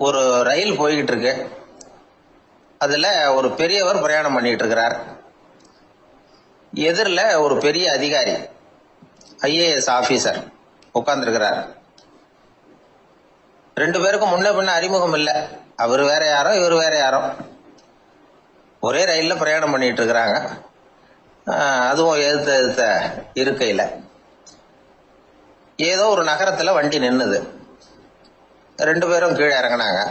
ஒரு ரயில் போய்கிட்டு இருக்கு. அதுல ஒரு பெரியவர் பிரயாணம் பண்ணிட்டு இருக்கிறார். எதிரில் ஒரு பெரிய அதிகாரி, IAS ஆபீசர் உட்கார்ந்துருக்கிறார். ரெண்டு பேருக்கும் முன்ன பின்ன அறிமுகம் இல்லை. அவர் வேற யாரோ, இவர் வேற யாரோ. ஒரே ரயில்ல பிரயாணம் பண்ணிட்டு இருக்கிறாங்க. அதுவும் எதிர்த்த இருக்கையில ஏதோ ஒரு நகரத்துல வண்டி நின்னுது. ரெண்டு பேரும் கீழே இறங்கினாங்க.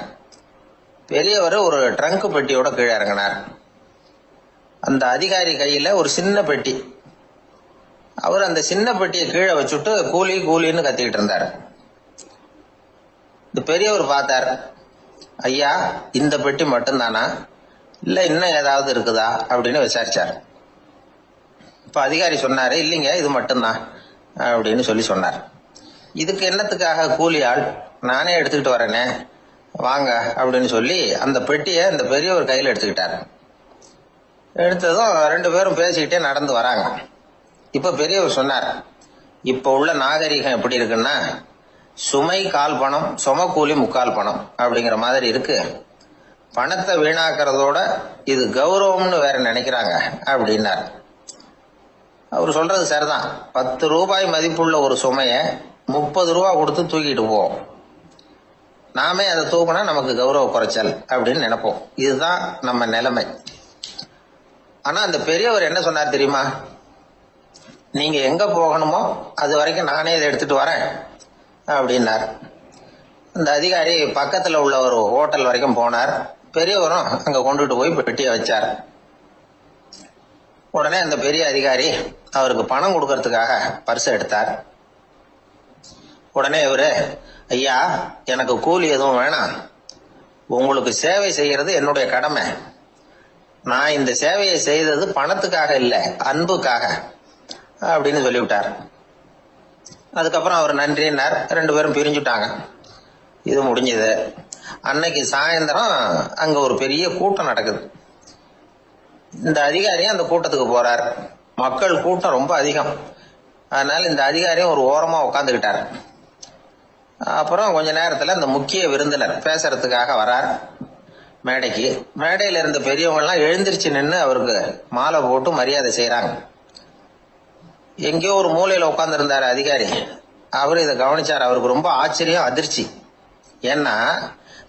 பெரியவர் ஒரு ட்ரங்க் பெட்டியோட கீழே இறங்கினார். அந்த அதிகாரி கையில ஒரு சின்ன பெட்டி. அவர் அந்த சின்ன பெட்டியை கீழே வச்சுட்டு கூலி கூலின்னு கத்திக்கிட்டு இருந்தார். இந்த பெரியவர் பார்த்தார். ஐயா, இந்த பெட்டி மட்டும்தானா, இல்ல இன்னும் ஏதாவது இருக்குதா அப்படின்னு விசாரிச்சார். இப்ப அதிகாரி சொன்னாரு, இல்லைங்க இது மட்டும்தான் அப்படின்னு சொன்னார். இதுக்கு என்னத்துக்காக கூலி ஆள், நானே எடுத்துக்கிட்டு வரேனே, வாங்க அப்படின்னு சொல்லி அந்த பெட்டியை இந்த பெரியவர் கையில் எடுத்துக்கிட்டார். எடுத்ததும் ரெண்டு பேரும் பேசிக்கிட்டே நடந்து வராங்க. இப்ப பெரியவர் சொன்னார், இப்ப உள்ள நாகரிகம் எப்படி இருக்குன்னா, சுமை கால் பணம், சுமக்கூலி முக்கால் பணம் அப்படிங்கிற மாதிரி இருக்கு. பணத்தை வீணாக்கிறதோட இது கௌரவம்னு வேற நினைக்கிறாங்க அப்படின்னார். அவர் சொல்றது சரிதான். 10 ரூபாய் மதிப்புள்ள ஒரு சுமைய 30 ரூபா கொடுத்து தூக்கிட்டு போவோம். நாமே அதை தூக்கினா நமக்கு கௌரவ குறைச்சல் அப்படின்னு நினைப்போம். இதுதான் நம்ம நிலைமை. ஆனா அந்த பெரியவர் என்ன சொன்னார் தெரியுமா, நீங்க எங்க போகணுமோ அது வரைக்கும் நானே இதை எடுத்துட்டு வரேன் அப்படின்னார். அந்த அதிகாரி பக்கத்துல உள்ள ஒரு ஹோட்டல் வரைக்கும் போனார். பெரியவரும் அங்க கொண்டுட்டு போய் பெட்டியை வச்சார். உடனே அந்த பெரிய அதிகாரி அவருக்கு பணம் கொடுக்கறதுக்காக பர்ஸ் எடுத்தார். உடனே இவரு, ஐயா எனக்கு கூலி எதுவும் வேணாம், உங்களுக்கு சேவை செய்யறது என்னுடைய கடமை. நான் இந்த சேவையை செய்தது பணத்துக்காக இல்லை, அன்புக்காக அப்படின்னு சொல்லிவிட்டார். அதுக்கப்புறம் அவர் நன்றினார். ரெண்டு பேரும் பிரிஞ்சுட்டாங்க. இது முடிஞ்சது. அன்னைக்கு சாயந்தரம் அங்க ஒரு பெரிய கூட்டம் நடக்குது. இந்த அதிகாரியும் அந்த கூட்டத்துக்கு போறார். மக்கள் கூட்டம் ரொம்ப அதிகம். அதனால இந்த அதிகாரியும் ஒரு ஓரமா உட்காந்துக்கிட்டார். அப்புறம் கொஞ்ச நேரத்துல இந்த முக்கிய விருந்தினர் பேசுறதுக்காக வரார் மேடைக்கு. மேடையில இருந்த பெரியவங்க எல்லாம் எழுந்திருச்சு நின்று அவருக்கு மாலை போட்டு மரியாதை செய்யறாங்க. எங்கேயோ ஒரு மூலையில உட்கார்ந்து இருந்தாரு அதிகாரி. அவர் இதை கவனிச்சார். அவருக்கு ரொம்ப ஆச்சரியம், அதிர்ச்சி. ஏன்னா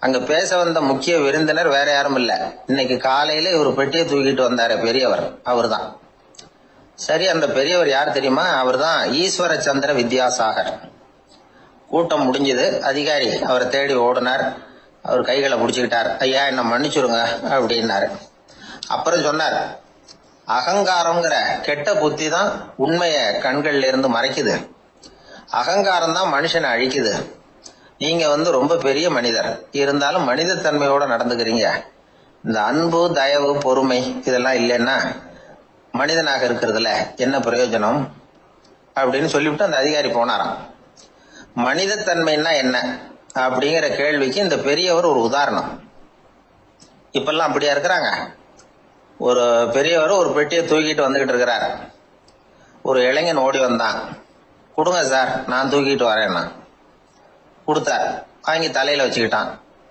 அங்க பேச வந்த முக்கிய விருந்தினர் வேற யாரும் இல்ல, இன்னைக்கு காலையில இவர் பெட்டியை தூக்கிட்டு வந்தாரு பெரியவர், அவர் தான். சரி, அந்த பெரியவர் யார் தெரியுமா, அவர் தான் ஈஸ்வர சந்திர வித்யாசாகர். கூட்டம் முடிஞ்சது. அதிகாரி அவரை தேடி ஓடினார். அவர் கைகளை பிடிச்சுக்கிட்டார். ஐயா என்ன மன்னிச்சுருங்க அப்படின்னாரு. அப்புறம் சொன்னார், அகங்காரம்ங்கிற கெட்ட புத்தி தான் உண்மைய கண்கள்ல இருந்து மறைக்குது. அகங்காரம் தான் மனுஷனை அழிக்குது. நீங்க ரொம்ப பெரிய மனிதர், இருந்தாலும் மனிதத்தன்மையோட நடந்துக்கிறீங்க. இந்த அன்பு, தயவு, பொறுமை இதெல்லாம் இல்லைன்னா மனிதனாக இருக்கிறதுல என்ன பிரயோஜனம் அப்படின்னு சொல்லிவிட்டு அந்த அதிகாரி போனாராம். மனிதத்தன்மைன்னா என்ன அப்படிங்கிற கேள்விக்கு இந்த பெரியவர் ஒரு உதாரணம். இப்பெல்லாம் அப்படியா இருக்கிறாங்க? ஒரு பெரியவர் ஒரு பெட்டியை தூக்கிட்டு வந்துகிட்டு இருக்கிறார். ஒரு இளைஞன் ஓடி வந்தான். கொடுங்க சார், நான் தூக்கிட்டு வரேன்னா. கொடுத்தார். வாங்கி தலையில வச்சுக்கிட்டான்.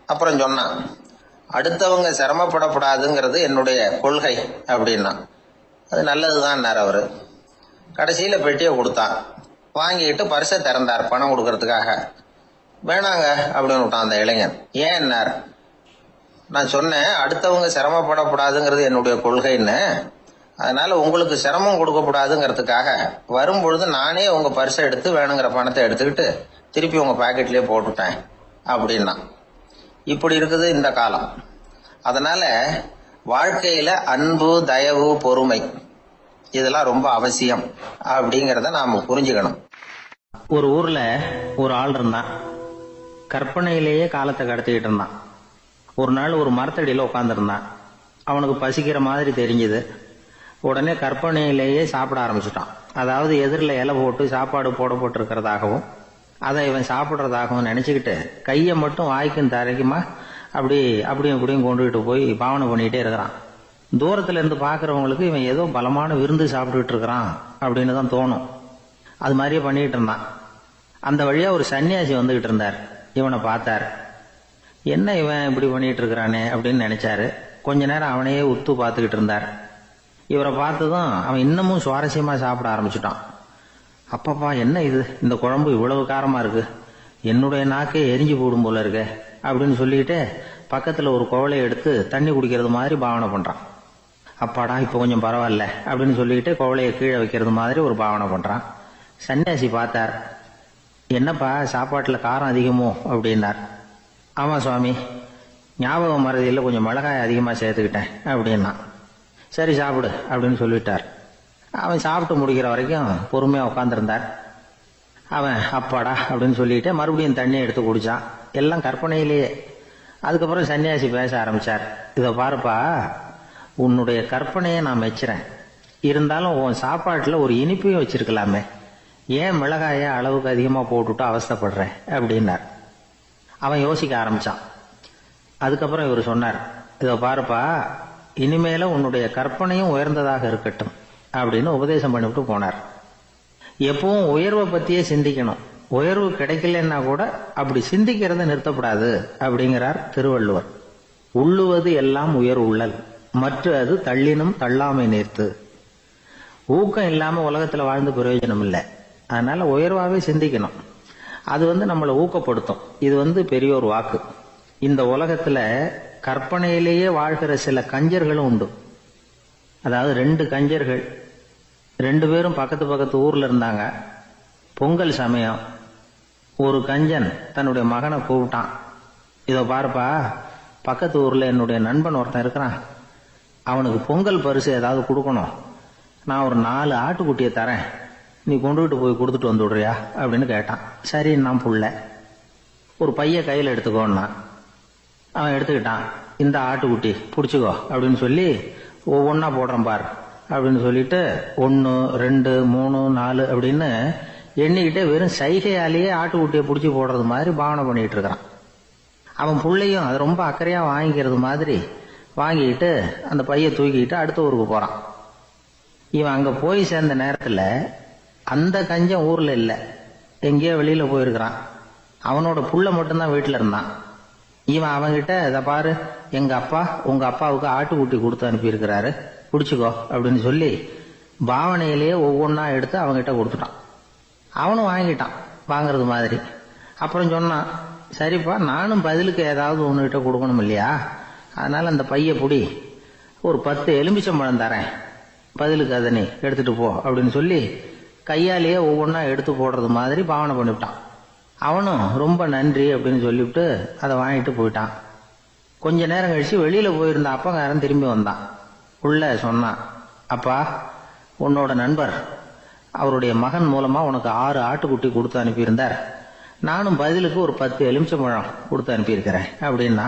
அப்புறம் சொன்னான், அடுத்தவங்க சிரமப்படக்கூடாதுங்கிறது என்னுடைய கொள்கை அப்படின்னா. அது நல்லதுதான் அவரு. கடைசியில பெட்டியை கொடுத்தான். வாங்கிட்டு பரிசை திறந்தார் பணம் கொடுக்கறதுக்காக. வேணாங்க அப்படின்னு விட்டான் அந்த இளைஞன். ஏன்? நான் சொன்னேன் அடுத்தவங்க சிரமப்படக்கூடாதுங்கிறது என்னுடைய கொள்கைன்னு. அதனால உங்களுக்கு சிரமம் கொடுக்கக்கூடாதுங்கிறதுக்காக வரும்பொழுது நானே உங்க பரிசை எடுத்து வேணுங்கிற பணத்தை எடுத்துக்கிட்டு திருப்பி உங்க பாக்கெட்லயே போட்டுட்டேன் அப்படின்னா. இப்படி இருக்குது இந்த காலம். அதனால வாழ்க்கையில அன்பு, தயவு, பொறுமை இதெல்லாம் ரொம்ப அவசியம் அப்படிங்கறத நாம புரிஞ்சுக்கணும். ஒரு ஊர்ல ஒரு ஆள் இருந்தான். கற்பனையிலேயே காலத்தை கடத்திக்கிட்டு இருந்தான். ஒரு நாள் ஒரு மரத்தடியில உட்காந்துருந்தான். அவனுக்கு பசிக்கிற மாதிரி தெரிஞ்சது. உடனே கற்பனையிலேயே சாப்பிட ஆரம்பிச்சுட்டான். அதாவது எதிரில் இலை போட்டு சாப்பாடு போடப்பட்டிருக்கிறதாகவும் அதை இவன் சாப்பிட்றதாகவும் நினைச்சுக்கிட்டு கையை மட்டும் வாய்க்கும் தரைக்குமா அப்படியும் இப்படியும் கொண்டுகிட்டு போய் பாவனை பண்ணிக்கிட்டே இருக்கிறான். தூரத்துல இருந்து பாக்குறவங்களுக்கு இவன் ஏதோ பலமான விருந்து சாப்பிட்டுட்டு இருக்கிறான் அப்படின்னு தான் தோணும். அது மாதிரியே பண்ணிட்டு இருந்தான். அந்த வழியா ஒரு சன்னியாசி வந்துகிட்டு இருந்தார். இவனை பார்த்தார். என்ன இவன் இப்படி பண்ணிட்டு இருக்கிறானே அப்படின்னு நினைச்சாரு. கொஞ்ச நேரம் அவனையே உத்து பார்த்துக்கிட்டு இருந்தார். இவரை பார்த்ததும் அவன் இன்னமும் சுவாரஸ்யமா சாப்பிட ஆரம்பிச்சுட்டான். அப்பப்பா என்ன இது, இந்த குழம்பு இவ்வளவு காரமா இருக்கு, என்னுடைய நாக்கே எரிஞ்சு போடும் போல இருக்கு அப்படின்னு சொல்லிட்டு பக்கத்துல ஒரு குவளையை எடுத்து தண்ணி குடிக்கிறது மாதிரி பாவனை பண்றான். அப்பாடா இப்ப கொஞ்சம் பரவாயில்ல அப்படின்னு சொல்லிட்டு குவளையை கீழே வைக்கிறது மாதிரி ஒரு பாவனை பண்றான். சன்னியாசி பார்த்தார். என்னப்பா சாப்பாட்டுல காரம் அதிகமோ அப்படின்னார். ஆமா சுவாமி, ஞாபகம் மறதியில் கொஞ்சம் மிளகாய் அதிகமா சேர்த்துக்கிட்டேன் அப்படின்னா. சரி சாப்பிடு அப்படின்னு சொல்லிட்டார். அவன் சாப்பிட்டு முடிக்கிற வரைக்கும் பொறுமையா உட்காந்துருந்தார். அவன் அப்பாடா அப்படின்னு சொல்லிட்டு மறுபடியும் தண்ணியை எடுத்து குடிச்சான். எல்லாம் கற்பனையிலேயே. அதுக்கப்புறம் சன்னியாசி பேச ஆரம்பிச்சார். இதை பாருப்பா, உன்னுடைய கற்பனையை நான் மெச்சுறேன். இருந்தாலும் உன் சாப்பாட்டுல ஒரு இனிப்பையும் வச்சிருக்கலாமே, ஏன் மிளகாய அளவுக்கு அதிகமா போட்டுட்டு அவஸ்தைப்படுற அப்படின்னார். அவன் யோசிக்க ஆரம்பிச்சான். அதுக்கப்புறம் இவர் சொன்னார், இதை பாருப்பா, இனிமேல உன்னுடைய கற்பனையும் உயர்ந்ததாக இருக்கட்டும் அப்படின்னு உபதேசம் பண்ணிவிட்டு போனார். எப்பவும் உயர்வை பத்தியே சிந்திக்கணும். உயர்வு கிடைக்கலன்னா கூட அப்படி சிந்திக்கிறத நிறுத்தப்படாது அப்படிங்கிறார் திருவள்ளுவர். உள்ளுவது எல்லாம் உயர் உள்ளல், மற்ற அது தள்ளினும் தள்ளாமை நேர்த்து. ஊக்கம் இல்லாம உலகத்துல வாழ்ந்து பிரயோஜனம் இல்லை. அதனால உயர்வாவே சிந்திக்கணும். அது நம்மளை ஊக்கப்படுத்தும். இது பெரியோர் வாக்கு. இந்த உலகத்துல கற்பனையிலேயே வாழ்கிற சில கஞ்சர்களும் உண்டு. அதாவது 2 கஞ்சர்கள் 2 பேரும் பக்கத்து பக்கத்து ஊர்ல இருந்தாங்க. பொங்கல் சமயம். ஒரு கஞ்சன் தன்னுடைய மகனை கூப்பிட்டான். இதோ பாருப்பா, பக்கத்து ஊர்ல என்னுடைய நண்பன் ஒருத்தன் இருக்கிறான், அவனுக்கு பொங்கல் பரிசு ஏதாவது கொடுக்கணும். நான் ஒரு 4 ஆட்டுக்குட்டியை தரேன், நீ கொண்டுகிட்டு போய் கொடுத்துட்டு வந்து விடுறியா அப்படின்னு கேட்டான். சரி நான் புள்ள, ஒரு பைய கையில் எடுத்துக்கோன்னா. அவன் எடுத்துக்கிட்டான். இந்த ஆட்டுக்குட்டி பிடிச்சிக்கோ அப்படின்னு சொல்லி ஒவ்வொன்னா போடுறேன் பார் அப்படின்னு சொல்லிட்டு 1 2 3 4 அப்படின்னு எண்ணிக்கிட்டே வெறும் சைகையாலேயே ஆட்டுக்குட்டியை பிடிச்சி போடுறது மாதிரி பாவனை பண்ணிட்டு இருக்கிறான். அவன் பிள்ளையும் அது ரொம்ப அக்கறையா வாங்கிக்கிறது மாதிரி வாங்கிக்கிட்டு அந்த பைய தூக்கிக்கிட்டு அடுத்த ஊருக்கு போறான். இவன் அங்க போய் சேர்ந்த நேரத்துல அந்த கஞ்சன் ஊர்ல இல்ல, எங்கேயோ வெளியில போயிருக்கிறான். அவனோட புள்ள மட்டும்தான் வீட்டுல இருந்தான். இவன் அவன்கிட்ட, இதை பாரு, எங்க அப்பா உங்க அப்பாவுக்கு ஆட்டுக்குட்டி கொடுத்து அனுப்பியிருக்கிறாரு, பிடிச்சிக்கோ அப்படின்னு சொல்லி பாவனையிலேயே ஒவ்வொன்னா எடுத்து அவன்கிட்ட கொடுத்துட்டான். அவனும் வாங்கிட்டான் வாங்கறது மாதிரி. அப்புறம் சொன்னான், சரிப்பா நானும் பதிலுக்கு ஏதாவது ஒன்னுகிட்ட கொடுக்கணும் இல்லையா, அதனால அந்த பைய புடி, ஒரு 10 எலுமிச்சம்பழம் தரேன், பதிலுக்கு அதை நீ எடுத்துட்டு போ அப்படின்னு சொல்லி கையாலேயே ஒவ்வொன்னா எடுத்து போடுறது மாதிரி பாவனை பண்ணிவிட்டான். அவனும் ரொம்ப நன்றி அப்படின்னு சொல்லிவிட்டு அதை வாங்கிட்டு போயிட்டான். கொஞ்ச நேரம் கழிச்சு வெளியில போயிருந்த அப்பங்காரன் திரும்பி வந்தான். உள்ள சொன்னான், அப்பா உன்னோட நண்பர் அவருடைய மகன் மூலமா உனக்கு 6 ஆட்டுக்குட்டி கொடுத்து அனுப்பியிருந்தார், நானும் பதிலுக்கு ஒரு 10 எலுமிச்சம்பழம் கொடுத்து அனுப்பியிருக்கிறேன் அப்படின்னா.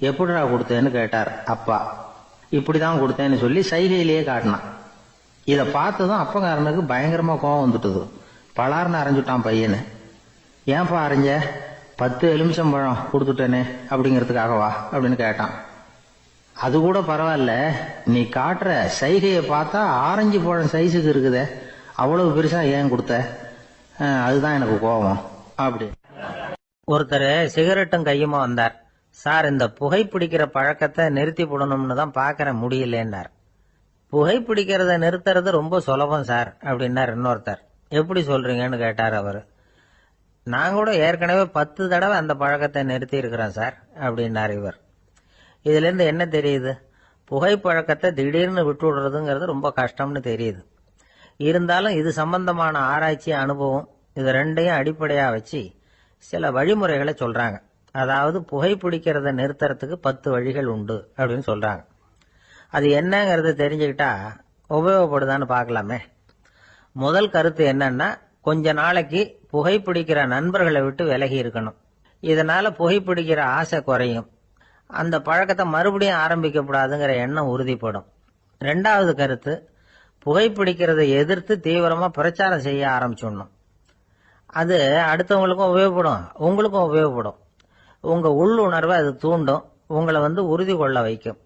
எப்படிடா கொடுத்தேன்னு கேட்டார் அப்பா. இப்படிதான் கொடுத்தேன்னு சொல்லி சைகையிலேயே காட்டினான். இதை பார்த்ததும் அப்பங்காரனுக்கு பயங்கரமா கோபம் வந்துட்டுது. பலார்னு அரைஞ்சுட்டான் பையனு. ஏன்பா அரைஞ்ச, 10 எலுமிச்சம்பழம் கொடுத்துட்டேனே அப்படிங்கிறதுக்காகவா அப்படின்னு கேட்டான். அது கூட பரவாயில்ல, நீ காட்டுற சைகையை பார்த்தா ஆரஞ்சு பழம் சைஸுக்கு இருக்குதே, அவ்வளவு பெருசா ஏன் கொடுத்த, அதுதான் எனக்கு கோபம் அப்படி. ஒருத்தர் சிகரெட்டும் கையுமா வந்தார். சார், இந்த புகைப்பிடிக்கிற பழக்கத்தை நிறுத்தி போடணும்னு தான் பாக்கிறேன், முடியலன்னார். புகைப்பிடிக்கிறத நிறுத்துறது ரொம்ப சுலபம் சார் அப்படின்னார் இன்னொருத்தர். எப்படி சொல்றீங்கன்னு கேட்டார் அவரு. நான் கூட ஏற்கனவே 10 தடவை அந்த பழக்கத்தை நிறுத்தி இருக்கிறேன் சார் அப்படின்னார் இவர். இதுல இருந்து என்ன தெரியுது, புகைப்பழக்கத்தை திடீர்னு விட்டு விடுறதுங்கிறது ரொம்ப கஷ்டம்னு தெரியுது. இருந்தாலும் இது சம்பந்தமான ஆராய்ச்சி, அனுபவம், இது 2ஐயும் அடிப்படையா வச்சு சில வழிமுறைகளை சொல்றாங்க. அதாவது புகைப்பிடிக்கிறத நிறுத்துறதுக்கு 10 வழிகள் உண்டு அப்படின்னு சொல்றாங்க. அது என்னங்கிறத தெரிஞ்சுக்கிட்டா உபயோகப்படுதான்னு பார்க்கலாமே. முதல் கருத்து என்னன்னா, கொஞ்ச நாளைக்கு புகைப்பிடிக்கிற நண்பர்களை விட்டு விலகி இருக்கணும். இதனால புகைப்பிடிக்கிற ஆசை குறையும். அந்த பழக்கத்தை மறுபடியும் ஆரம்பிக்கப்படாதுங்கிற எண்ணம் உறுதிப்படும். 2வது கருத்து, புகைப்பிடிக்கிறதை எதிர்த்து தீவிரமா பிரச்சாரம் செய்ய ஆரம்பிச்சிடணும். அது அடுத்தவங்களுக்கும் உபயோகப்படும், உங்களுக்கும் உபயோகப்படும். உங்க உள்ளுணர்வை அது தூண்டும், உங்களை உறுதி கொள்ள வைக்கும்.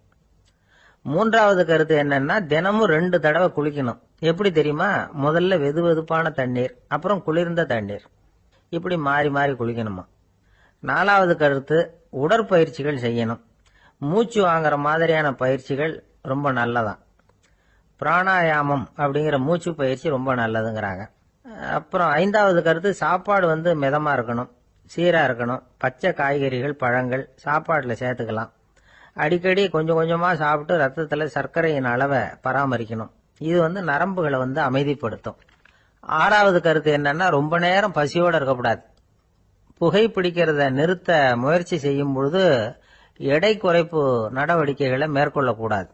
3வது கருத்து என்னன்னா, தினமும் 2 தடவை குளிக்கணும். எப்படி தெரியுமா, முதல்ல வெது வெதுப்பான தண்ணீர், அப்புறம் குளிர்ந்த தண்ணீர், இப்படி மாறி மாறி குளிக்கணுமா. 4வது கருத்து, உடற்பயிற்சிகள் செய்யணும். மூச்சு வாங்குற மாதிரியான பயிற்சிகள் ரொம்ப நல்லதான். பிராணாயாமம் அப்படிங்கிற மூச்சு பயிற்சி ரொம்ப நல்லதுங்கிறாங்க. அப்புறம் 5வது கருத்து, சாப்பாடு மிதமா இருக்கணும், சீரா இருக்கணும். பச்சை காய்கறிகள், பழங்கள் சாப்பாட்டில் சேர்த்துக்கலாம். அடிக்கடி கொஞ்சம் கொஞ்சமா சாப்பிட்டு ரத்தத்தில் சர்க்கரையின் அளவை பராமரிக்கணும். இது நரம்புகளை அமைதிப்படுத்தும். 6வது கருத்து என்னன்னா, ரொம்ப நேரம் பசியோட இருக்கக்கூடாது. புகைப்பிடிக்கிறத நிறுத்த முயற்சி செய்யும் பொழுது எடை குறைப்பு நடவடிக்கைகளை மேற்கொள்ளக்கூடாது.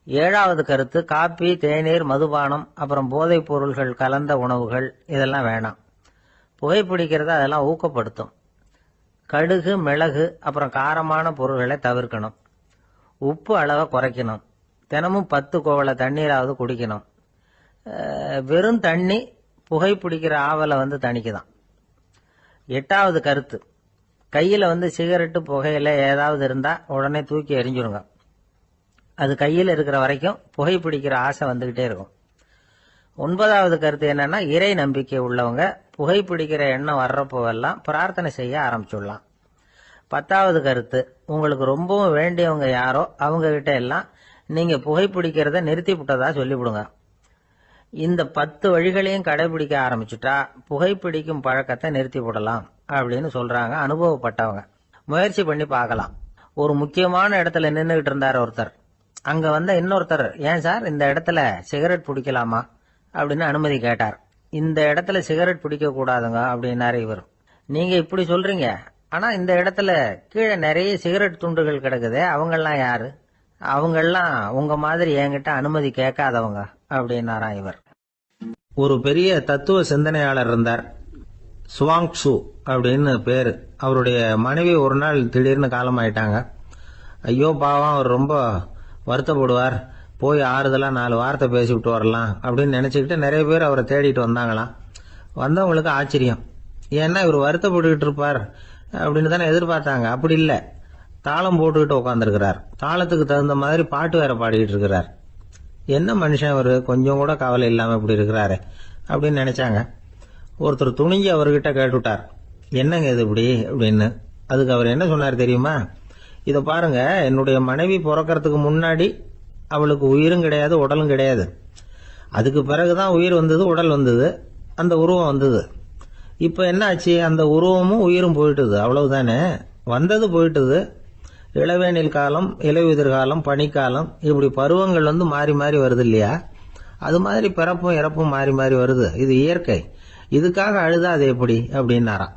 7வது கருத்து, காப்பி, தேநீர், மதுபானம், அப்புறம் போதைப் பொருள்கள் கலந்த உணவுகள் இதெல்லாம் வேணாம். புகைப்பிடிக்கிறத அதெல்லாம் ஊக்கப்படுத்தும். கடுகு, மிளகு, அப்புறம் காரமான பொருள்களை தவிர்க்கணும். உப்பு அளவை குறைக்கணும். தினமும் 10 குவளை தண்ணீராவது குடிக்கணும். வெறும் தண்ணி புகைப்பிடிக்கிற ஆவலை தணிக்குதான். 8வது கருத்து, கையில் சிகரெட்டு, புகையில ஏதாவது இருந்தா உடனே தூக்கி எறிஞ்சிருங்க. அது கையில் இருக்கிற வரைக்கும் புகைப்பிடிக்கிற ஆசை வந்துகிட்டே இருக்கும். 9வது கருத்து என்னன்னா, இறை நம்பிக்கை உள்ளவங்க புகைப்பிடிக்கிற எண்ணம் வர்றப்போவெல்லாம் பிரார்த்தனை செய்ய ஆரம்பிச்சுடலாம். 10வது கருத்து, உங்களுக்கு ரொம்பவும் வேண்டியவங்க யாரோ அவங்க கிட்ட எல்லாம் நீங்க புகைப்பிடிக்கிறத நிறுத்தி விட்டதா சொல்லிவிடுங்க. இந்த 10 வழிகளையும் கடைபிடிக்க ஆரம்பிச்சுட்டா புகைப்பிடிக்கும் பழக்கத்தை நிறுத்தி விடலாம் அப்படின்னு சொல்றாங்க அனுபவப்பட்டவங்க. முயற்சி பண்ணி பார்க்கலாம். ஒரு முக்கியமான இடத்துல நின்றுகிட்டு இருந்தார் ஒருத்தர். அங்க இன்னொருத்தர், ஏன் சார் இந்த இடத்துல சிகரெட் பிடிக்கலாமா அப்படின்னு அனுமதி கேட்டார். இந்த இடத்துல சிகரெட் பிடிக்க கூடாதுங்க அப்படின்னாரு இவர். நீங்க இப்படி சொல்றீங்க, ஆனா இந்த இடத்துல கீழே நிறைய சிகரெட் துண்டுகள் கிடக்குதே, அவங்கெல்லாம் யாரு? அவங்கெல்லாம் உங்க மாதிரி என்கிட்ட அனுமதி கேட்காதவங்க அப்படின்னாராம் இவர். ஒரு பெரிய தத்துவ சிந்தனையாளர் இருந்தார், சுவாங் சு அப்படின்னு பேரு. அவருடைய மனைவி ஒரு நாள் திடீர்னு காலமாயிட்டாங்க. ஐயோ பாவம், அவர் ரொம்ப வருத்தப்படுவார், போய் ஆறுதலா 4 வார்த்தை பேசிவிட்டு வரலாம் அப்படின்னு நினைச்சுக்கிட்டு நிறைய பேர் அவரை தேடிட்டு வந்தாங்களாம். வந்தவங்களுக்கு ஆச்சரியம், ஏன்னா இவர் வருத்தப்பட்டுக்கிட்டு இருப்பார் அப்படின்னு தானே எதிர்பார்த்தாங்க. அப்படி இல்லை, தாளம் போட்டுக்கிட்டு உட்காந்துருக்கிறார். தாளத்துக்கு தகுந்த மாதிரி பாட்டு வேற பாடிக்கிட்டு இருக்கிறார். என்ன மனுஷன் அவரு, கொஞ்சம் கூட கவலை இல்லாம இப்படி இருக்கிறாரு அப்படின்னு நினைச்சாங்க. ஒருத்தர் துணிஞ்சு அவர்கிட்ட கேட்டுட்டார், என்னங்க இது இப்படி அப்படின்னு. அதுக்கு அவர் என்ன சொன்னார் தெரியுமா? இதை பாருங்க, என்னுடைய மனைவி பிறக்கிறதுக்கு முன்னாடி அவளுக்கு உயிரும் கிடையாது, உடலும் கிடையாது. அதுக்கு பிறகுதான் உயிர் வந்தது, உடல் வந்தது, அந்த உருவம் வந்தது. இப்ப என்ன ஆச்சு? அந்த உருவமும் உயிரும் போயிட்டுது, அவ்வளவுதானே. வந்தது போயிட்டுது. இளவேனில் காலம், இலையுதிர் காலம், பனிக்காலம், இப்படி பருவங்கள் மாறி மாறி வருது இல்லையா? அது மாதிரி பிறப்பும் இறப்பும் மாறி மாறி வருது. இது இயற்கை. இதுக்காக அழுதா அது எப்படி அப்படின்னாராம்.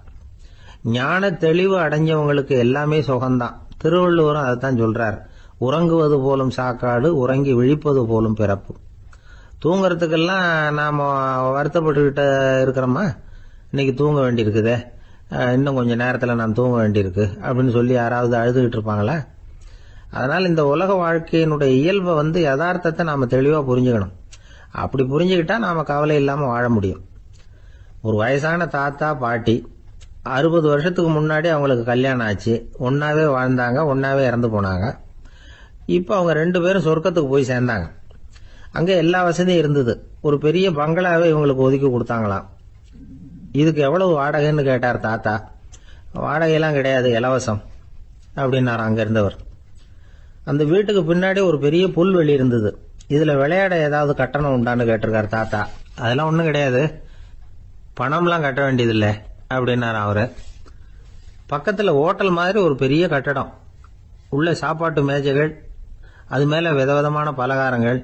ஞான தெளிவு அடைஞ்சவங்களுக்கு எல்லாமே சுகம்தான். திருவள்ளுவரும் அதைத்தான் சொல்றார், உறங்குவது போலும் சாக்காடு, உறங்கி விழிப்பது போலும் பிறப்பு. தூங்கறதுக்கெல்லாம் நாம வருத்தப்பட்டுக்கிட்ட இருக்கிறோமா? இன்னைக்கு தூங்க வேண்டியிருக்குதே, இன்னும் கொஞ்சம் நேரத்தில் நான் தூங்க வேண்டியிருக்கு அப்படின்னு சொல்லி யாராவது அழுதுகிட்டு இருப்பாங்களா? அதனால் இந்த உலக வாழ்க்கையினுடைய இயல்பை யதார்த்தத்தை நாம தெளிவாக புரிஞ்சுக்கணும். அப்படி புரிஞ்சுக்கிட்டா நாம கவலை இல்லாமல் வாழ முடியும். ஒரு வயசான தாத்தா பாட்டி 60 வருஷத்துக்கு முன்னாடி அவங்களுக்கு கல்யாணம் ஆச்சு. ஒன்னாவே வாழ்ந்தாங்க, ஒன்னாவே இறந்து போனாங்க. இப்போ அவங்க 2 பேரும் சொர்க்கத்துக்கு போய் சேர்ந்தாங்க. அங்கே எல்லா வசதியும் இருந்தது. ஒரு பெரிய பங்களாவே இவங்களுக்கு ஒதுக்கி கொடுத்தாங்களாம். இதுக்கு எவ்வளவு வாடகைன்னு கேட்டார் தாத்தா. வாடகையெல்லாம் கிடையாது, இலவசம் அப்படின்னார் அங்க இருந்தவர். அந்த வீட்டுக்கு பின்னாடி ஒரு பெரிய புல்வெளி இருந்தது. இதுல விளையாட ஏதாவது கட்டணம் உண்டான்னு கேட்டிருக்காரு தாத்தா. அதெல்லாம் ஒண்ணும் கிடையாது, பணம்லாம் கட்ட வேண்டியதில்லை அப்படின்னாரு அவரு. பக்கத்துல ஹோட்டல் மாதிரி ஒரு பெரிய கட்டடம், உள்ள சாப்பாட்டு மேஜைகள், அது மேல விதவிதமான பலகாரங்கள்.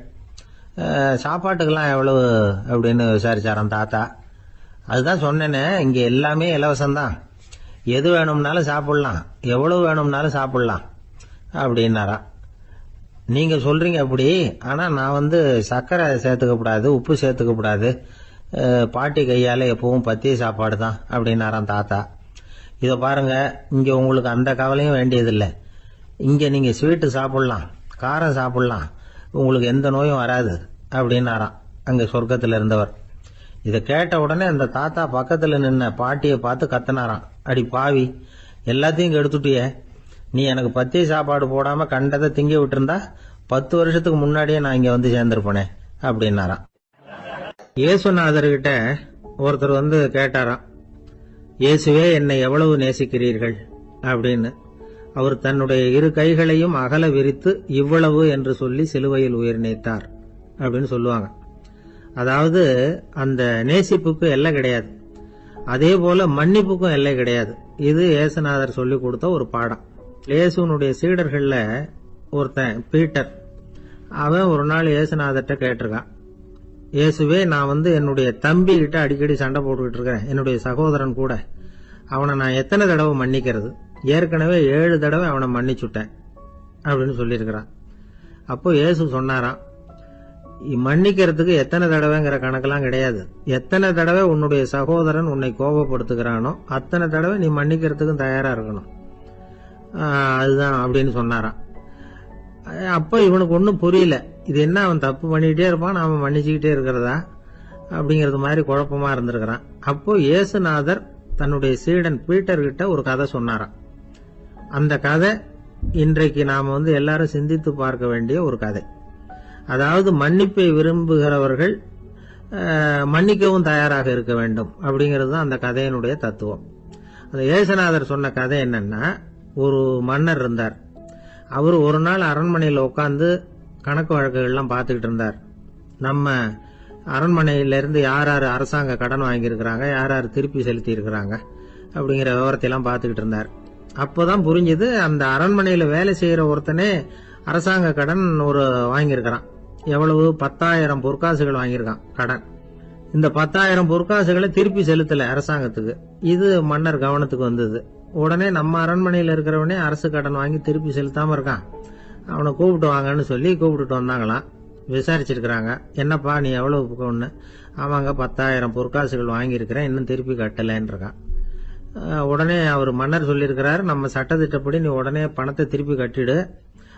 சாப்பாட்டுக்கெல்லாம் எவ்வளவு அப்படின்னு விசாரிச்சாராம் தாத்தா. அதுதான் சொன்னேனே, இங்க எல்லாமே இலவசம்தான், எது வேணும்னாலும் சாப்பிடலாம், எவ்வளவு வேணும்னாலும் சாப்பிடலாம் அப்படின்னாராம். நீங்க சொல்றீங்க அப்படி, ஆனா நான் சர்க்கரை சேர்த்துக்க கூடாது, உப்பு சேர்த்துக்க கூடாது, பாட்டி கையால எப்பவும் பத்திய சாப்பாடு தான் அப்படின்னாராம் தாத்தா. இதை பாருங்க, இங்க உங்களுக்கு அந்த கவலையும் வேண்டியதில்லை. இங்க நீங்க ஸ்வீட்டு சாப்பிடலாம், காரம் சாப்பிடலாம், உங்களுக்கு எந்த நோயும் வராது அப்படின்னாராம் அங்க சொர்க்கத்தில் இருந்தவர். இதை கேட்ட உடனே அந்த தாத்தா பக்கத்துல நின்ன பாட்டியை பார்த்து கத்தினாராம், அடி பாவி, எல்லாத்தையும் கெடுத்துட்டிய, நீ எனக்கு பத்திய சாப்பாடு போடாம கண்டதை திங்க விட்டுருந்தா 10 வருஷத்துக்கு முன்னாடியே நான் இங்க சேர்ந்திருப்பேனே அப்படின்னாராம். இயேசுநாதர்கிட்ட ஒருத்தர் கேட்டாராம், இயேசுவே என்னை எவ்வளவு நேசிக்கிறீர்கள் அப்படின்னு. அவர் தன்னுடைய இரு கைகளையும் அகல விரித்து இவ்வளவு என்று சொல்லி சிலுவையில் உயிர் நீத்தார் அப்படின்னு சொல்லுவாங்க. அதாவது அந்த நேசிப்புக்கு எல்லை கிடையாது, அதே போல மன்னிப்புக்கும் எல்லை கிடையாது. இது இயேசுநாதர் சொல்லி கொடுத்த ஒரு பாடம். இயேசுனுடைய சீடர்கள்ல ஒருத்தன் பீட்டர், அவன் ஒரு நாள் இயேசுநாதர்கிட்ட கேட்டிருக்கான், இயேசுவே, நான் என்னுடைய தம்பி கிட்ட அடிக்கடி சண்டை போட்டுக்கிட்டு இருக்கிறேன், என்னுடைய சகோதரன் கூட, அவனை நான் எத்தனை தடவை மன்னிக்கிறது? ஏற்கனவே 7 தடவை அவனை மன்னிச்சுட்டேன் அப்படின்னு சொல்லியிருக்கிறான். அப்போ இயேசு சொன்னாராம், மன்னிக்கிறதுக்கு எத்தனை தடவைங்கிற கணக்கெல்லாம் கிடையாது. எத்தனை தடவை உன்னுடைய சகோதரன் உன்னை கோபப்படுத்துகிறானோ அத்தனை தடவை நீ மன்னிக்கிறதுக்கும் தயாரா இருக்கணும், அதுதான் அப்படின்னு சொன்னாராம். அப்ப இவனுக்கு ஒன்றும் புரியல, இது என்ன அவன் தப்பு பண்ணிக்கிட்டே இருப்பான், நாம மன்னிச்சுக்கிட்டே இருக்கிறதா அப்படிங்கறது மாதிரி குழப்பமா இருந்திருக்கிறான். அப்போ இயேசுநாதர் தன்னுடைய சீடன் பீட்டர் கிட்ட ஒரு கதை சொன்னாராம். அந்த கதை இன்றைக்கு நாம எல்லாரும் சிந்தித்து பார்க்க வேண்டிய ஒரு கதை. அதாவது மன்னிப்பை விரும்புகிறவர்கள் மன்னிக்கவும் தயாராக இருக்க வேண்டும் அப்படிங்கிறது தான் அந்த கதையினுடைய தத்துவம். அந்த இயேசுநாதர் சொன்ன கதை என்னன்னா, ஒரு மன்னர் இருந்தார். அவர் ஒரு நாள் அரண்மனையில் உட்கார்ந்து கணக்கு வழக்குகள்லாம் பார்த்துக்கிட்டு இருந்தார். நம்ம அரண்மனையிலிருந்து யார் யார் அரசாங்க கடன் வாங்கியிருக்கிறாங்க, யார் யார் திருப்பி செலுத்தி இருக்கிறாங்க அப்படிங்கிற விவரத்தையெல்லாம் பார்த்துக்கிட்டு இருந்தார். அப்போதான் புரிஞ்சது, அந்த அரண்மனையில வேலை செய்யற ஒருத்தனே அரசாங்க கடன் ஒரு வாங்கியிருக்கிறான். எவ்வளவு? 10,000 பொற்காசுகள் வாங்கியிருக்கான் கடன். இந்த 10,000 பொற்காசுகளை திருப்பி செலுத்தல அரசாங்கத்துக்கு. இது மன்னர் கவனத்துக்கு வந்தது. உடனே நம்ம அரண்மனையில இருக்கிறவனே அரசு கடன் வாங்கி திருப்பி செலுத்தாம இருக்கான், அவனை கூப்பிட்டு வாங்கன்னு சொல்லி கூப்பிட்டுட்டு வந்தாங்களாம். விசாரிச்சிருக்கிறாங்க, என்னப்பா நீ எவ்வளவு ஒண்ணு? ஆமாங்க, 10,000 பொற்காசுகள் வாங்கியிருக்கிறேன், இன்னும் திருப்பி கட்டலன்னு இருக்கான். உடனே அவர் மன்னர் சொல்லியிருக்கிறாரு, நம்ம சட்டத்திட்டப்படி நீ உடனே பணத்தை திருப்பி கட்டிடு.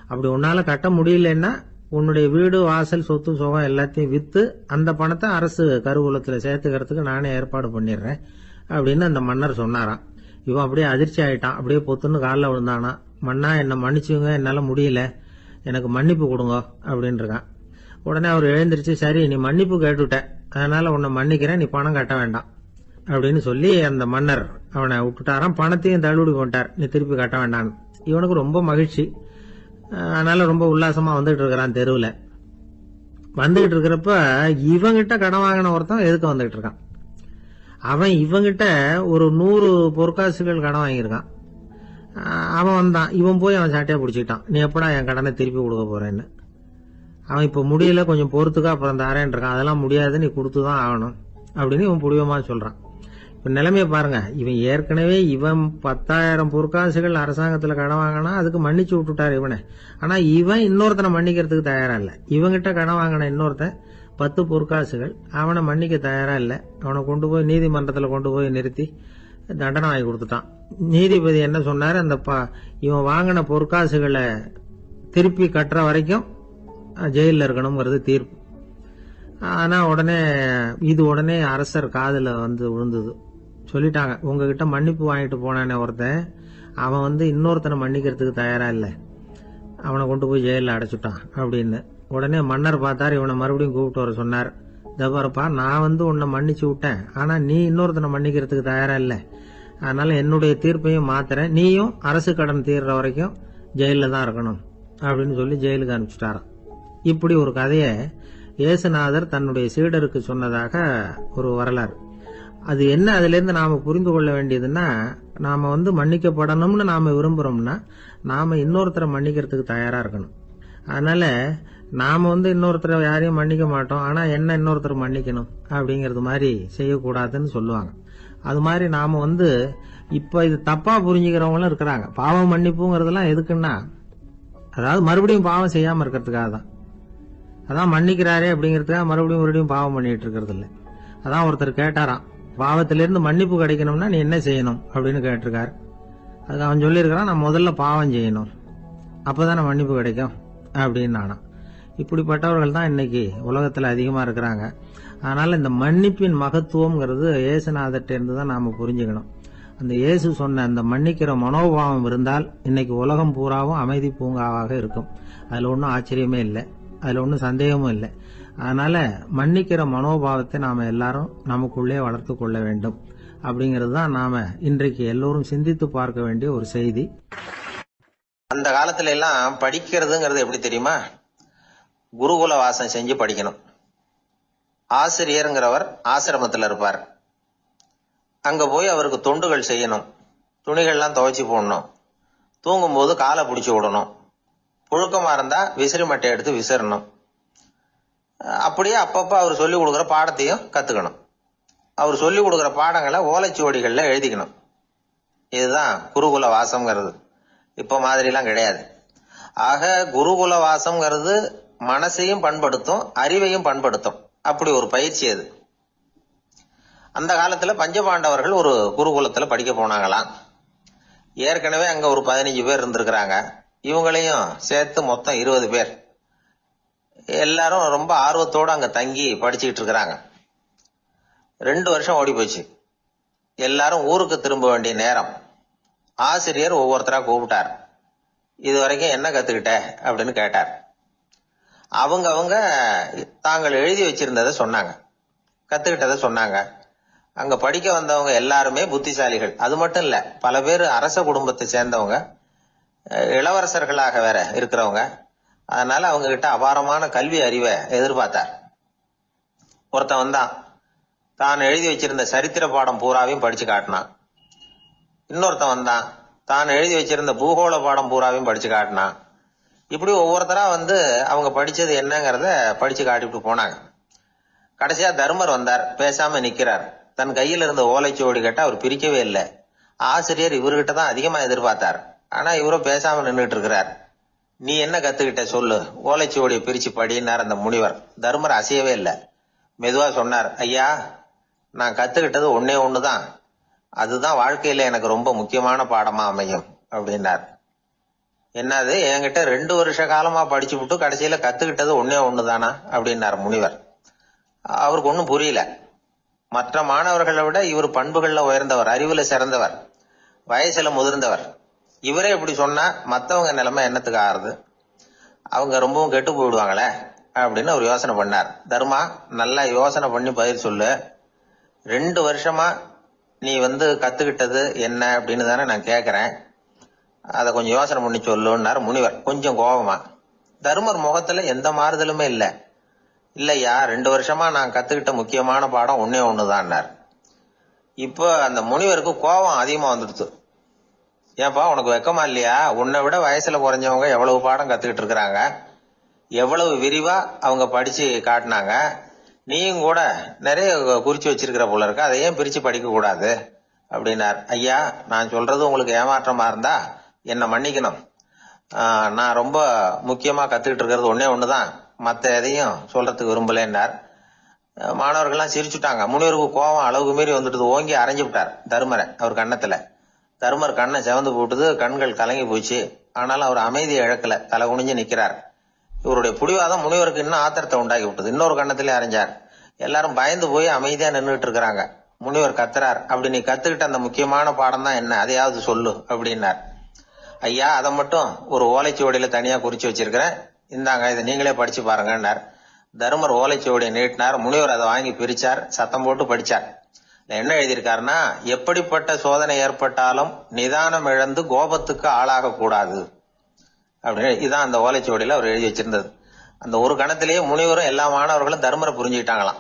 அப்படி உன்னால கட்ட முடியலன்னா உன்னுடைய வீடு வாசல் சொத்து சுகம் எல்லாத்தையும் வித்து அந்த பணத்தை அரசு கருவூலத்துல சேர்த்துக்கிறதுக்கு நானே ஏற்பாடு பண்ணிடுறேன் அப்படின்னு அந்த மன்னர் சொன்னாராம். இவன் அப்படியே அதிர்ச்சி ஆயிட்டான், அப்படியே பொத்துன்னு காலில் விழுந்தானா. மன்னா, என்ன மன்னிச்சுங்க, என்னால முடியல, எனக்கு மன்னிப்பு கொடுங்க அப்படின்னு இருக்கான். உடனே அவர் எழுந்திருச்சு, சரி நீ மன்னிப்பு கேட்டுட்ட, அதனால உன்னை மன்னிக்கிறேன், நீ பணம் கட்ட வேண்டாம் அப்படின்னு சொல்லி அந்த மன்னர் அவனை விட்டுட்டாராம். பணத்தையும் தள்ளுபடி பண்ணிட்டார், நீ திருப்பி கட்ட வேண்டான்னு. இவனுக்கு ரொம்ப மகிழ்ச்சி, அதனால ரொம்ப உல்லாசமா வந்துகிட்டு இருக்கிறான். தெருவில் வந்துகிட்டு இருக்கிறப்ப இவங்கிட்ட கடன் வாங்கின ஒருத்தன் எதுக்கு வந்துகிட்டு இருக்கான். அவன் இவங்கிட்ட ஒரு 100 பொற்காசுகள் கடன் வாங்கியிருக்கான். அவன் வந்தான், இவன் போய் அவன் சாட்டையா பிடிச்சிக்கிட்டான், நீ எப்படா என் கடனை திருப்பி கொடுக்க போறேன்னு. அவன் இப்ப முடியல, கொஞ்சம் பொறுத்துக்கா, அப்புறம் தாரேன் இருக்கான். அதெல்லாம் முடியாது, நீ கொடுத்துதான் ஆகணும் அப்படின்னு இவன் புடிவமா சொல்றான். இப்ப நிலைமைய பாருங்க, இவன் ஏற்கனவே 10,000 பொற்காசுகள் அரசாங்கத்துல கடன் வாங்கினா அதுக்கு மன்னிச்சு விட்டுட்டாரு இவனை. ஆனா இவன் இன்னொருத்தனை மன்னிக்கிறதுக்கு தயாரா இல்ல. இவங்கிட்ட கடன் வாங்கின இன்னொருத்தன் 10 பொற்காசுகள், அவனை மன்னிக்க தயாரா இல்ல. அவனை கொண்டு போய் நீதிமன்றத்துல கொண்டு போய் நிறுத்தி தண்டனை வாங்கி கொடுத்துட்டான். நீதிபதி என்ன சொன்னாரு, அந்த இவன் வாங்கின பொற்காசுகளை திருப்பி கட்டுற வரைக்கும் ஜெயில இருக்கணும்ங்கிறது தீர்ப்பு. ஆனா உடனே அரசர் காதுல விழுந்தது. சொல்லிட்டாங்க, உங்ககிட்ட மன்னிப்பு வாங்கிட்டு போனானே ஒருத்தன், அவன் இன்னொருத்தனை மன்னிக்கிறதுக்கு தயாரா இல்ல, அவனை கொண்டு போய் ஜெயில அடைச்சுட்டான் அப்படின்னு. உடனே மன்னர் பார்த்தார், இவனை மறுபடியும் கூப்பிட்டு வர சொன்னார். தபாரப்பா, நான் உன்னை மன்னிச்சு விட்டேன், ஆனா நீ இன்னொருத்தனை மன்னிக்கிறதுக்கு தயாரா இல்ல, அதனால என்னுடைய தீர்ப்பையும் மாத்துறேன், நீயும் அரசு கடன் தீர்ற வரைக்கும் ஜெயில தான் இருக்கணும் அப்படின்னு சொல்லி ஜெயிலுக்கு அனுப்பிச்சுட்டாராம். இப்படி ஒரு கதைய இயேசுநாதர் தன்னுடைய சீடருக்கு சொன்னதாக ஒரு வரலாறு. அது என்ன, அதுல இருந்து நாம புரிந்து கொள்ள வேண்டியதுன்னா, நாம மன்னிக்கப்படணும்னு நாம விரும்புறோம்னா நாம இன்னொருத்தரை மன்னிக்கிறதுக்கு தயாரா இருக்கணும். அதனால நாம இன்னொருத்தரை யாரையும் மன்னிக்க மாட்டோம், ஆனா என்ன இன்னொருத்தர் மன்னிக்கணும் அப்படிங்கறது மாதிரி செய்யக்கூடாதுன்னு சொல்லுவாங்க. அது மாதிரி நாம இப்ப இது தப்பா புரிஞ்சுக்கிறவங்களும் இருக்கிறாங்க. பாவம் மன்னிப்புங்கிறதுலாம் எதுக்குன்னா, அதாவது மறுபடியும் பாவம் செய்யாம இருக்கிறதுக்காக தான். அதான் மன்னிக்கிறாரே அப்படிங்கறதுக்காக மறுபடியும் பாவம் பண்ணிட்டு இருக்கிறது இல்ல. அதான் ஒருத்தர் கேட்டாராம், பாவத்திலிருந்து மன்னிப்பு கிடைக்கணும்னா நீ என்ன செய்யணும் அப்படின்னு கேட்டிருக்காரு. அதுக்கு அவன் சொல்லியிருக்கிறான், நான் முதல்ல பாவம் செய்யணும், அப்பதானே மன்னிப்பு கிடைக்கும் அப்படின்னு நானா. இப்படிப்பட்டவர்கள் தான் இன்னைக்கு உலகத்துல அதிகமா இருக்கிறாங்க. அதனால இந்த மன்னிப்பின் மகத்துவம்ங்கிறது இயேசுநாதர்ட்ட இருந்து தான் நாம புரிஞ்சுக்கணும். அந்த இயேசு சொன்ன அந்த மன்னிக்கிற மனோபாவம் இருந்தால் இன்னைக்கு உலகம் பூராவும் அமைதி பூங்காவாக இருக்கும். அதுல ஒன்றும் ஆச்சரியமே இல்லை, அதுல ஒன்றும் சந்தேகமும் இல்லை. அதனால மன்னிக்கிற மனோபாவத்தை நாம எல்லாரும் நமக்குள்ளே வளர்த்து கொள்ள வேண்டும் அப்படிங்கிறது தான் நாம இன்றைக்கு எல்லோரும் சிந்தித்து பார்க்க வேண்டிய ஒரு செய்தி. அந்த காலத்துல எல்லாம் படிக்கிறதுங்கிறது எப்படி தெரியுமா? குருகுல வாசம் செஞ்சு படிக்கணும். ஆசிரியருங்கிறவர் ஆசிரமத்தில் இருப்பார். அங்க போய் அவருக்கு தொண்டுகள் செய்யணும். துணிகள்லாம் துவைச்சி போடணும். தூங்கும்போது காலை பிடிச்சி விடணும். புழுக்கமா இருந்தா விசிறி மட்டை எடுத்து விசிறணும். அப்படியே அப்பப்ப அவர் சொல்லி கொடுக்குற பாடத்தையும் கத்துக்கணும். அவர் சொல்லி கொடுக்குற பாடங்களை ஓலைச்சுவடிகள்ல எழுதிக்கணும். இதுதான் குருகுல வாசம்ங்கிறது. இப்ப மாதிரிலாம் கிடையாது. ஆக குருகுல வாசம்ங்கிறது மனசையும் பண்படுத்தும், அறிவையும் பண்படுத்தும். அப்படி ஒரு பயிற்சி அது. அந்த காலத்துல பஞ்சபாண்டவர்கள் ஒரு குருகுலத்துல படிக்க போனாங்களாம். ஏற்கனவே அங்க ஒரு 15 பேர் இருந்திருக்கிறாங்க. இவங்களையும் சேர்த்து மொத்தம் 20 பேர். எல்லாரும் ரொம்ப ஆர்வத்தோடு அங்க தங்கி படிச்சுக்கிட்டு இருக்கிறாங்க. 2 வருஷம் ஓடி போச்சு. எல்லாரும் ஊருக்கு திரும்ப வேண்டிய நேரம். ஆசிரியர் ஒவ்வொருத்தரா கூப்பிட்டார். இது வரைக்கும் என்ன கத்துக்கிட்ட அப்படின்னு கேட்டார். அவங்க தாங்கள் எழுதி வச்சிருந்ததை சொன்னாங்க, கத்துக்கிட்டதை சொன்னாங்க. அங்க படிக்க வந்தவங்க எல்லாருமே புத்திசாலிகள். அது மட்டும் இல்ல, பல பேர் அரச குடும்பத்தை சேர்ந்தவங்க, இளவரசர்களாக வேற இருக்கிறவங்க. அதனால அவங்க கிட்ட அபாரமான கல்வி அறிவை எதிர்பார்த்தார். ஒருத்தன் வந்தான், தான் எழுதி வச்சிருந்த சரித்திர பாடம் பூராவையும் படிச்சு காட்டினான். இன்னொருத்தன் வந்தான், தான் எழுதி வச்சிருந்த பூகோள பாடம் பூராவையும் படிச்சு காட்டினான். இப்படி ஒவ்வொருத்தரா வந்து அவங்க படிச்சது என்னங்கிறத படிச்சு காட்டிட்டு போனாங்க. கடைசியா தர்மர் வந்தார். பேசாம நிக்கிறார். தன் கையில இருந்த ஓலைச்சுவடி கேட்டா அவர் பிரிக்கவே இல்லை. ஆசிரியர் இவர்கிட்ட தான் அதிகமா எதிர்பார்த்தார். ஆனா இவரும் பேசாம நின்றுட்டு இருக்கிறார். நீ என்ன கத்துக்கிட்ட சொல்லு, ஓலைச்சுவடியை பிரிச்சு படினார் அந்த முனிவர். தர்மர் அசையவே இல்லை. மெதுவா சொன்னார், ஐயா, நான் கத்துக்கிட்டது ஒன்னே ஒண்ணுதான். அதுதான் வாழ்க்கையில எனக்கு ரொம்ப முக்கியமான பாடமா அமையும் அப்படின்னார். என்னது, என்கிட்ட 2 வருஷ காலமா படிச்சு விட்டு கடைசியில கத்துக்கிட்டது ஒன்னே ஒண்ணுதானா அப்படின்னார் முனிவர். அவருக்கு ஒன்னும் புரியல. மற்ற மாணவர்களை விட இவர் பண்புகள்ல உயர்ந்தவர், அறிவுல சிறந்தவர், வயசுல முதிர்ந்தவர். இவரே இப்படி சொன்னா மத்தவங்க நிலைமை என்னத்துக்கு ஆறுது? அவங்க ரொம்பவும் கெட்டு போயிடுவாங்களே அப்படின்னு அவர் யோசனை பண்ணார். தர்மா, நல்லா யோசனை பண்ணி பதில் சொல்லு. 2 வருஷமா நீ வந்து கத்துக்கிட்டது என்ன அப்படின்னு தானே நான் கேக்குறேன். அதை கொஞ்சம் யோசனை பண்ணி சொல்லுன்னார் முனிவர் கொஞ்சம் கோபமா. தர்மர் முகத்துல எந்த மாறுதலுமே இல்ல. இல்லையா, 2 வருஷமா நான் கத்துக்கிட்ட முக்கியமான பாடம் ஒன்னே ஒண்ணுதான்னார். இப்போ அந்த முனிவருக்கு கோபம் அதிகமா வந்துடுச்சு. ஏன்பா, உனக்கு வெக்கமா இல்லையா? உன்னை விட வயசுல குறைஞ்சவங்க எவ்வளவு பாடம் கத்துக்கிட்டு இருக்கிறாங்க, எவ்வளவு விரிவா அவங்க படிச்சு காட்டினாங்க. நீயும் கூட நிறைய குறிச்சு வச்சிருக்கிற போல இருக்கு, அதை ஏன் பிரிச்சு படிக்க கூடாது அப்படின்னார். ஐயா, நான் சொல்றது உங்களுக்கு ஏமாற்றமா இருந்தா என்ன மன்னிக்கணும். நான் ரொம்ப முக்கியமா கத்துக்கிட்டு இருக்கிறது ஒன்னே ஒண்ணுதான், மத்த எதையும் சொல்றதுக்கு விரும்பலன்னார். மாணவர்கள்லாம் சிரிச்சுட்டாங்க. முனிவருக்கு கோபம் அளவுக்கு மீறி வந்துட்டு ஓங்கி அரைஞ்சு விட்டார் தர்மரை அவர் கண்ணத்துல. தர்மர் கண்ணை செவந்து போட்டுது, கண்கள் கலங்கி போச்சு. ஆனாலும் அவர் அமைதியை இழக்கல, தலை குனிஞ்சு நிக்கிறார். இவருடைய புடிவாதம் முனிவருக்கு இன்னும் ஆத்திரத்தை உண்டாக்கி விட்டது. இன்னொரு கண்ணத்திலே அரைஞ்சார். எல்லாரும் பயந்து போய் அமைதியா நின்றுட்டு இருக்கிறாங்க. முனிவர் கத்துறார், அப்படி நீ கத்துக்கிட்ட அந்த முக்கியமான பாடம் தான் என்ன, அதையாவது சொல்லு அப்படின்னார். ஐயா, அதை மட்டும் ஒரு ஓலைச்சுவடியில தனியா குறிச்சு வச்சிருக்கிறேன், இந்தாங்க, இதை நீங்களே படிச்சு பாருங்கன்னார். தர்மர் ஓலைச்சுவடியை நீட்டினார். முனிவர் அதை வாங்கி பிரிச்சார், சத்தம் போட்டு படிச்சார். என்ன எழுதியிருக்காருன்னா, எப்படிப்பட்ட சோதனை ஏற்பட்டாலும் நிதானம் இழந்து கோபத்துக்கு ஆளாக கூடாது அப்படின்னு. இதான் அந்த ஓலைச்சுவடியில அவர் எழுதி வச்சிருந்தது. அந்த ஒரு கணத்திலேயே முனிவரும் எல்லா மாணவர்களும் தர்மரை புரிஞ்சுக்கிட்டாங்களாம்.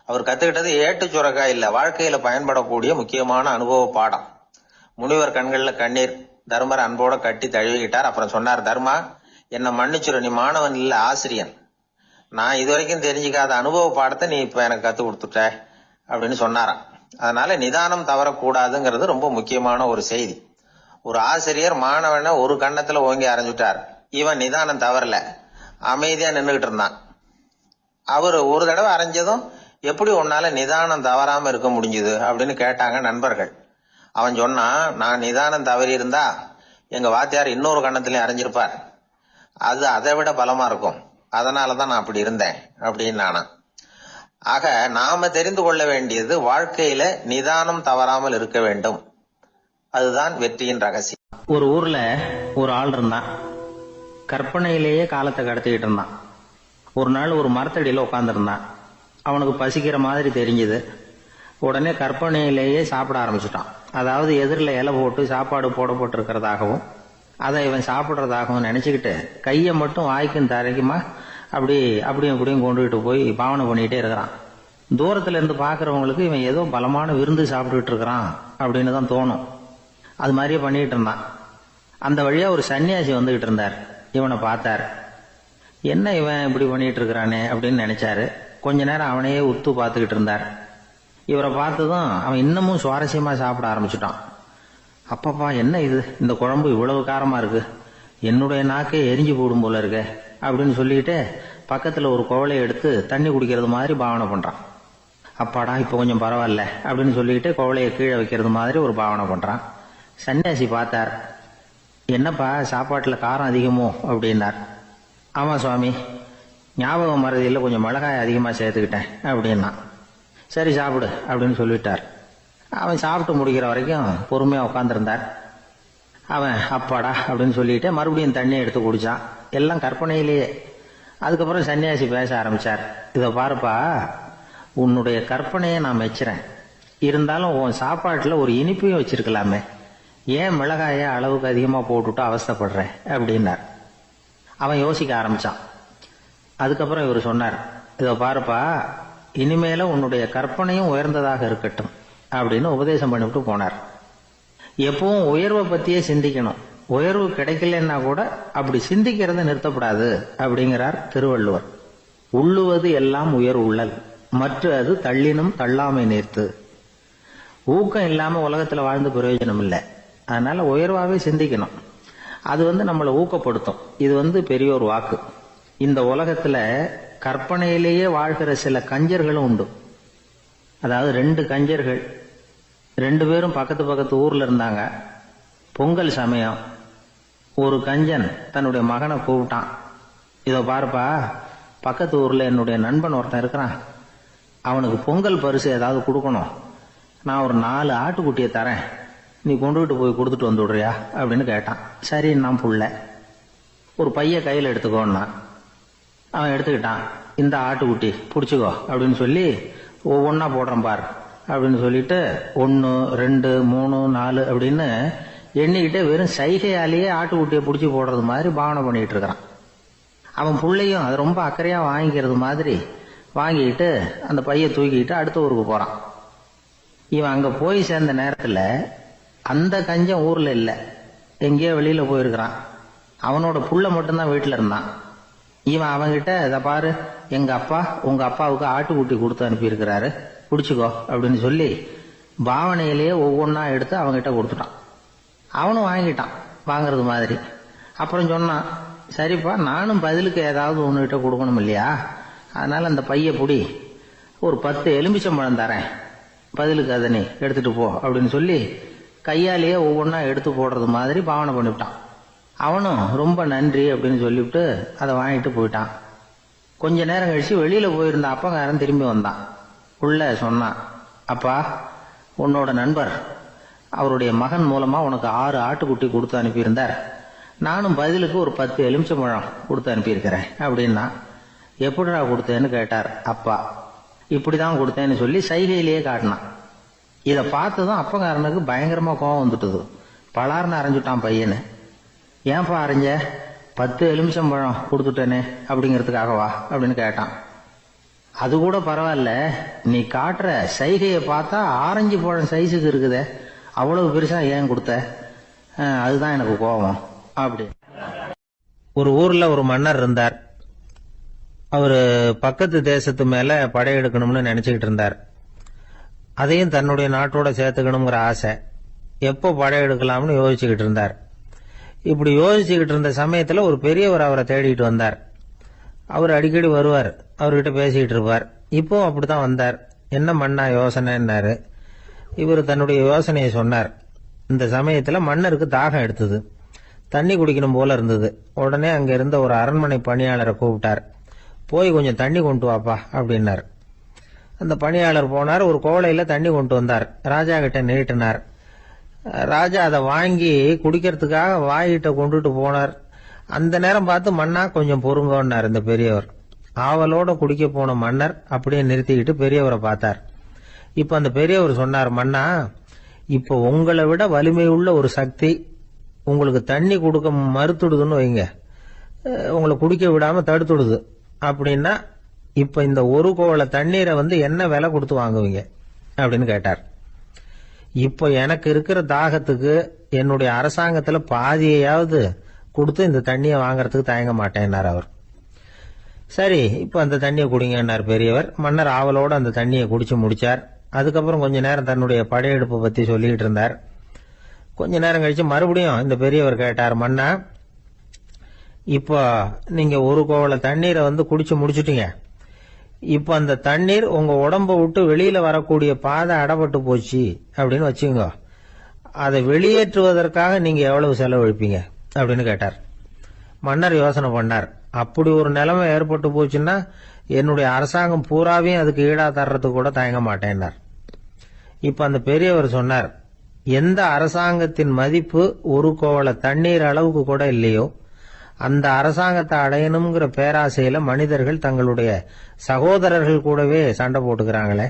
அவர் கத்துக்கிட்டது ஏட்டு சுரக்காய் இல்ல, வாழ்க்கையில பயன்படக்கூடிய முக்கியமான அனுபவ பாடம். முனிவர் கண்கள்ல கண்ணீர். தர்மர் அன்போட கட்டி தழுவிக்கிட்டார். அப்புறம் சொன்னார், தர்மா, என்ன மன்னிச்சுரு, நீ மாணவன் இல்ல, ஆசிரியன். நான் இதுவரைக்கும் தெரிஞ்சுக்காத அனுபவ பாடத்தை நீ இப்ப எனக்கு கத்து கொடுத்துட்ட அப்படின்னு சொன்னாராம். அதனால நிதானம் தவறக்கூடாதுங்கிறது ரொம்ப முக்கியமான ஒரு செய்தி. ஒரு ஆசிரியர் மாணவனை ஒரு கண்ணத்துல ஓங்கி அரைஞ்சுட்டார். இவன் நிதானம் தவறல, அமைதியா நின்றுகிட்டு இருந்தான். அவர் ஒரு தடவை அரைஞ்சதும் எப்படி உன்னால நிதானம் தவறாம இருக்க முடிஞ்சுது அப்படின்னு கேட்டாங்க நண்பர்கள். அவன் சொன்னான், நான் நிதானம் தவறி இருந்தா எங்க வாத்தியார் இன்னொரு கண்ணத்திலயும் அரைஞ்சிருப்பார், அது அதை விட பலமா இருக்கும், அதனாலதான் நான் அப்படி இருந்தேன் அப்படின்னு நானா. ஆக நாம தெரிந்து கொள்ள வேண்டியது, வாழ்க்கையில நிதானம் தவறாமல் இருக்க வேண்டும். அதுதான் வெற்றியின் ரகசியம். ஒரு ஊர்ல ஒரு ஆள் இருந்தான். கற்பனையிலேயே காலத்தை கடத்திக்கிட்டு இருந்தான். ஒரு நாள் ஒரு மரத்தடியில உட்காந்துருந்தான். அவனுக்கு பசிக்கிற மாதிரி தெரிஞ்சது. உடனே கற்பனையிலேயே சாப்பிட ஆரம்பிச்சுட்டான். அதாவது எதிரில் இலை போட்டு சாப்பாடு போடப்பட்டிருக்கிறதாகவும், அதை இவன் சாப்பிட்றதாகவும் நினைச்சுக்கிட்டு கையை மட்டும் வாய்க்கும் தரைக்குமா அப்படியும் இப்படியும் கொண்டுகிட்டு போய் பாவனை பண்ணிக்கிட்டே இருக்கிறான். தூரத்துல இருந்து பாக்குறவங்களுக்கு இவன் ஏதோ பலமான விருந்து சாப்பிட்டுட்டு இருக்கிறான் அப்படின்னு தான் தோணும். அது மாதிரியே பண்ணிட்டு இருந்தான். அந்த வழியா ஒரு சன்னியாசி வந்துகிட்டு இருந்தார். இவனை பார்த்தார். என்ன இவன் இப்படி பண்ணிட்டு இருக்கிறானே அப்படின்னு நினைச்சாரு. கொஞ்ச நேரம் அவனையே உத்து பார்த்துக்கிட்டு இருந்தார். இவரை பார்த்ததும் அவன் இன்னமும் சுவாரஸ்யமா சாப்பிட ஆரம்பிச்சுட்டான். அப்பப்பா என்ன இது, இந்த குழம்பு இவ்வளவு காரமா இருக்கு, என்னுடைய நாக்கே எரிஞ்சு போடும் போல இருக்கு அப்படின்னு சொல்லிட்டு பக்கத்துல ஒரு குவளையை எடுத்து தண்ணி குடிக்கிறது மாதிரி பாவனை பண்றான். அப்பாடா இப்ப கொஞ்சம் பரவாயில்ல அப்படின்னு சொல்லிட்டு குவளையை கீழே வைக்கிறது மாதிரி ஒரு பாவனை பண்றான். சன்னியாசி பார்த்தார். என்னப்பா சாப்பாட்டுல காரம் அதிகமோ அப்படின்னார். ஆமா சுவாமி, ஞாபகம் மறதியில் கொஞ்சம் மிளகாய் அதிகமா சேர்த்துக்கிட்டேன் அப்படின்னா. சரி சாப்பிடு அப்படின்னு சொல்லிட்டார். அவன் சாப்பிட்டு முடிக்கிற வரைக்கும் பொறுமையா உட்காந்துருந்தார். அவன் அப்பாடா அப்படின்னு சொல்லிட்டு மறுபடியும் தண்ணியை எடுத்து குடிச்சான். எல்லாம் கற்பனையிலேயே. அதுக்கப்புறம் சன்னியாசி பேச ஆரம்பிச்சார். இதை பாருப்பா, உன்னுடைய கற்பனையை நான் மெச்சுறேன். இருந்தாலும் உன் சாப்பாட்டுல ஒரு இனிப்பையும் வச்சிருக்கலாமே, ஏன் மிளகாய அளவுக்கு அதிகமா போட்டுட்டு அவஸ்தைப்படுற அப்படின்னார். அவன் யோசிக்க ஆரம்பிச்சான். அதுக்கப்புறம் இவர் சொன்னார், இதை பாருப்பா, இனிமேல உன்னுடைய கற்பனையும் உயர்ந்ததாக இருக்கட்டும் அப்படின்னு உபதேசம் பண்ணிவிட்டு போனார். எப்பவும் உயர்வை பத்தியே சிந்திக்கணும். உயர்வு கிடைக்கலன்னா கூட அப்படி சிந்திக்கிறத நிறுத்தப்படாது அப்படிங்கிறார் திருவள்ளுவர். உள்ளுவது எல்லாம் உயர் உள்ளல், மற்ற அது தள்ளினும் தள்ளாமை நேர்த்து. ஊக்கம் இல்லாம உலகத்துல வாழ்ந்து பிரயோஜனம் இல்லை. அதனால உயர்வாவே சிந்திக்கணும். அது நம்மளை ஊக்கப்படுத்தும். இது பெரியோர் வாக்கு. இந்த உலகத்துல கற்பனையிலேயே வாழ்கிற சில கஞ்சர்களும் உண்டு. அதாவது 2 கஞ்சர்கள் 2 பேரும் பக்கத்து பக்கத்து ஊர்ல இருந்தாங்க. பொங்கல் சமயம் ஒரு கஞ்சன் தன்னுடைய மகனை கூப்பிட்டான். இதோ பாருப்பா, பக்கத்து ஊர்ல என்னுடைய நண்பன் ஒருத்தன் இருக்கிறான், அவனுக்கு பொங்கல் பரிசு ஏதாவது கொடுக்கணும். நான் ஒரு 4 ஆட்டுக்குட்டியை தரேன், நீ கொண்டுகிட்டு போய் கொடுத்துட்டு வந்து விடுறியா அப்படின்னு கேட்டான். சரி நான் புள்ள, ஒரு பைய கையில் எடுத்துக்கோன்னா. அவன் எடுத்துக்கிட்டான். இந்த ஆட்டுக்குட்டி பிடிச்சிக்கோ அப்படின்னு சொல்லி ஒவ்வொன்னா போடுறேன் பார் அப்படின்னு சொல்லிட்டு 1 2 3 4 அப்படின்னு எண்ணிக்கிட்டே வெறும் சைகையாலேயே ஆட்டுக்குட்டியை பிடிச்சி போடுறது மாதிரி பாவனை பண்ணிட்டு இருக்கிறான். அவன் பிள்ளையும் அது ரொம்ப அக்கறையா வாங்கிக்கிறது மாதிரி வாங்கிக்கிட்டு அந்த பைய தூக்கிட்டு அடுத்த ஊருக்கு போறான். இவன் அங்க போய் சேர்ந்த நேரத்துல அந்த கஞ்சன் ஊர்ல இல்ல, எங்கேயோ வெளியில போயிருக்கிறான். அவனோட புள்ள மட்டும்தான் வீட்டுல இருந்தான். இவன் அவன்கிட்ட, இதை பாரு, எங்க அப்பா உங்க அப்பாவுக்கு ஆட்டுக்குட்டி கொடுத்து அனுப்பியிருக்கிறாரு, பிடிச்சிக்கோ அப்படின்னு சொல்லி பாவனையிலேயே ஒவ்வொன்னா எடுத்து அவன்கிட்ட கொடுத்துட்டான். அவனும் வாங்கிட்டான் வாங்கறது மாதிரி. அப்புறம் சொன்னான், சரிப்பா நானும் பதிலுக்கு ஏதாவது ஒன்னுகிட்ட கொடுக்கணும் இல்லையா, அதனால அந்த பைய புடி, ஒரு 10 எலுமிச்சம்பழம் தரேன், பதிலுக்கு அதை நீ எடுத்துட்டு போ அப்படின்னு சொல்லி கையாலேயே ஒவ்வொன்னா எடுத்து போடுறது மாதிரி பாவனை பண்ணிவிட்டான். அவனும் ரொம்ப நன்றி அப்படின்னு சொல்லிவிட்டு அதை வாங்கிட்டு போயிட்டான். கொஞ்ச நேரம் கழிச்சு வெளியில போயிருந்த அப்பங்காரன் திரும்பி வந்தான். உள்ள சொன்னான், அப்பா உன்னோட நண்பர் அவருடைய மகன் மூலமா உனக்கு 6 ஆட்டுக்குட்டி கொடுத்து அனுப்பியிருந்தார், நானும் பதிலுக்கு ஒரு 10 எலுமிச்சம்பழம் கொடுத்து அனுப்பியிருக்கிறேன் அப்படின்னா. எப்படிடா கொடுத்தேன்னு கேட்டார் அப்பா. இப்படிதான் கொடுத்தேன்னு சொல்லி சைகையிலேயே காட்டினான். இதை பார்த்ததும் அப்பங்காரனுக்கு பயங்கரமா கோபம் வந்துட்டுது. பலார்னு அரைஞ்சுட்டான் பையனு. ஏன்பா அரைஞ்ச, 10 எலுமிச்சம்பழம் கொடுத்துட்டேனே அப்படிங்கிறதுக்காகவா அப்படின்னு கேட்டான். அது கூட பரவாயில்ல, நீ காட்டுற சைகையை பார்த்தா ஆரஞ்சு பழம் சைஸுக்கு இருக்குதே, அவ்வளவு பெருசா ஏன் கொடுத்த, அதுதான் எனக்கு கோபம் அப்படி. ஒரு ஊர்ல ஒரு மன்னர் இருந்தார். அவரு பக்கத்து தேசத்து மேல படையெடுக்கணும்னு நினைச்சுக்கிட்டு இருந்தார். அதையும் தன்னுடைய நாட்டோட சேர்த்துக்கணுங்கிற ஆசை. எப்போ படையெடுக்கலாம்னு யோசிச்சுக்கிட்டு இருந்தார். இப்படி யோசிச்சுக்கிட்டு இருந்த சமயத்துல ஒரு பெரியவர் அவரை தேடிட்டு வந்தார். அவர் அடிக்கடி வருவார், அவர்கிட்ட பேசிக்கிட்டு இருப்பார். இப்போ அப்படித்தான் வந்தார். என்ன மன்னா யோசனைன்னாரு. இவர் தன்னுடைய யோசனையை சொன்னார். இந்த சமயத்துல மன்னருக்கு தாகம் எடுத்தது, தண்ணி குடிக்கணும் போல இருந்தது. உடனே அங்க இருந்த ஒரு அரண்மனை பணியாளரை கூப்பிட்டார். போய் கொஞ்சம் தண்ணி கொண்டு வாப்பா அப்படின்னார். அந்த பணியாளர் போனார், ஒரு கோலையில தண்ணி கொண்டு வந்தார். ராஜா கிட்ட நீட்டினார். ராஜா அதை வாங்கி குடிக்கிறதுக்காக வாயிட்ட கொண்டுட்டு போனார். அந்த நேரம் பார்த்து, மன்னா கொஞ்சம் பொறுங்கன்னார் இந்த பெரியவர். ஆவலோட குடிக்க போன மன்னர் அப்படியே நிறுத்திக்கிட்டு பெரியவரை பார்த்தார். இப்ப அந்த பெரியவர் சொன்னார், மன்னா இப்ப உங்களை விட வலிமை உள்ள ஒரு சக்தி உங்களுக்கு தண்ணி கொடுக்க மறுத்துடுதுன்னு வைங்க, உங்களை குடிக்க விடாம தடுத்துடுது அப்படின்னா, இப்ப இந்த ஒரு கோவள தண்ணீரை என்ன விலை கொடுத்து வாங்குவீங்க அப்படின்னு கேட்டார். இப்ப எனக்கு இருக்கிற தாகத்துக்கு என்னுடைய அரசாங்கத்துல பாதியையாவது கொடுத்து இந்த தண்ணியை வாங்கறதுக்கு தயங்க மாட்டேன்னார் அவர். சரி, இப்ப அந்த தண்ணியை குடிங்கன்னார் பெரியவர். மன்னர் ஆவலோடு அந்த தண்ணியை குடிச்சு முடிச்சார். அதுக்கப்புறம் கொஞ்ச நேரம் தன்னுடைய படையெடுப்பு பத்தி சொல்லிட்டு இருந்தார். கொஞ்ச நேரம் கழிச்சு மறுபடியும் இந்த பெரியவர் கேட்டார், மன்னா, இப்போ நீங்க ஒரு கோவள தண்ணீரை குடிச்சு முடிச்சுட்டீங்க. இப்ப அந்த தண்ணீர் உங்க உடம்ப விட்டு வெளியில வரக்கூடிய பாதை அடப்பட்டு போச்சு அப்படின்னு வச்சுங்க, அதை வெளியேற்றுவதற்காக நீங்க எவ்வளவு செலவழிப்பீங்க அப்படின்னு கேட்டார். மன்னர் யோசனை பண்ணார். அப்படி ஒரு நிலைமை ஏற்பட்டு போச்சுன்னா என்னுடைய அரசாங்கம் பூராவையும் அதுக்கு ஈடா தர்றதுக்கு கூட தயங்க மாட்டேன்னார். இப்ப அந்த பெரியவர் சொன்னார், எந்த அரசாங்கத்தின் மதிப்பு ஒரு கோவள தண்ணீர் அளவுக்கு கூட இல்லையோ அந்த அரசாங்கத்தை அடையணுங்கிற பேராசையில மனிதர்கள் தங்களுடைய சகோதரர்கள் கூடவே சண்டை போட்டுக்கிறாங்களே,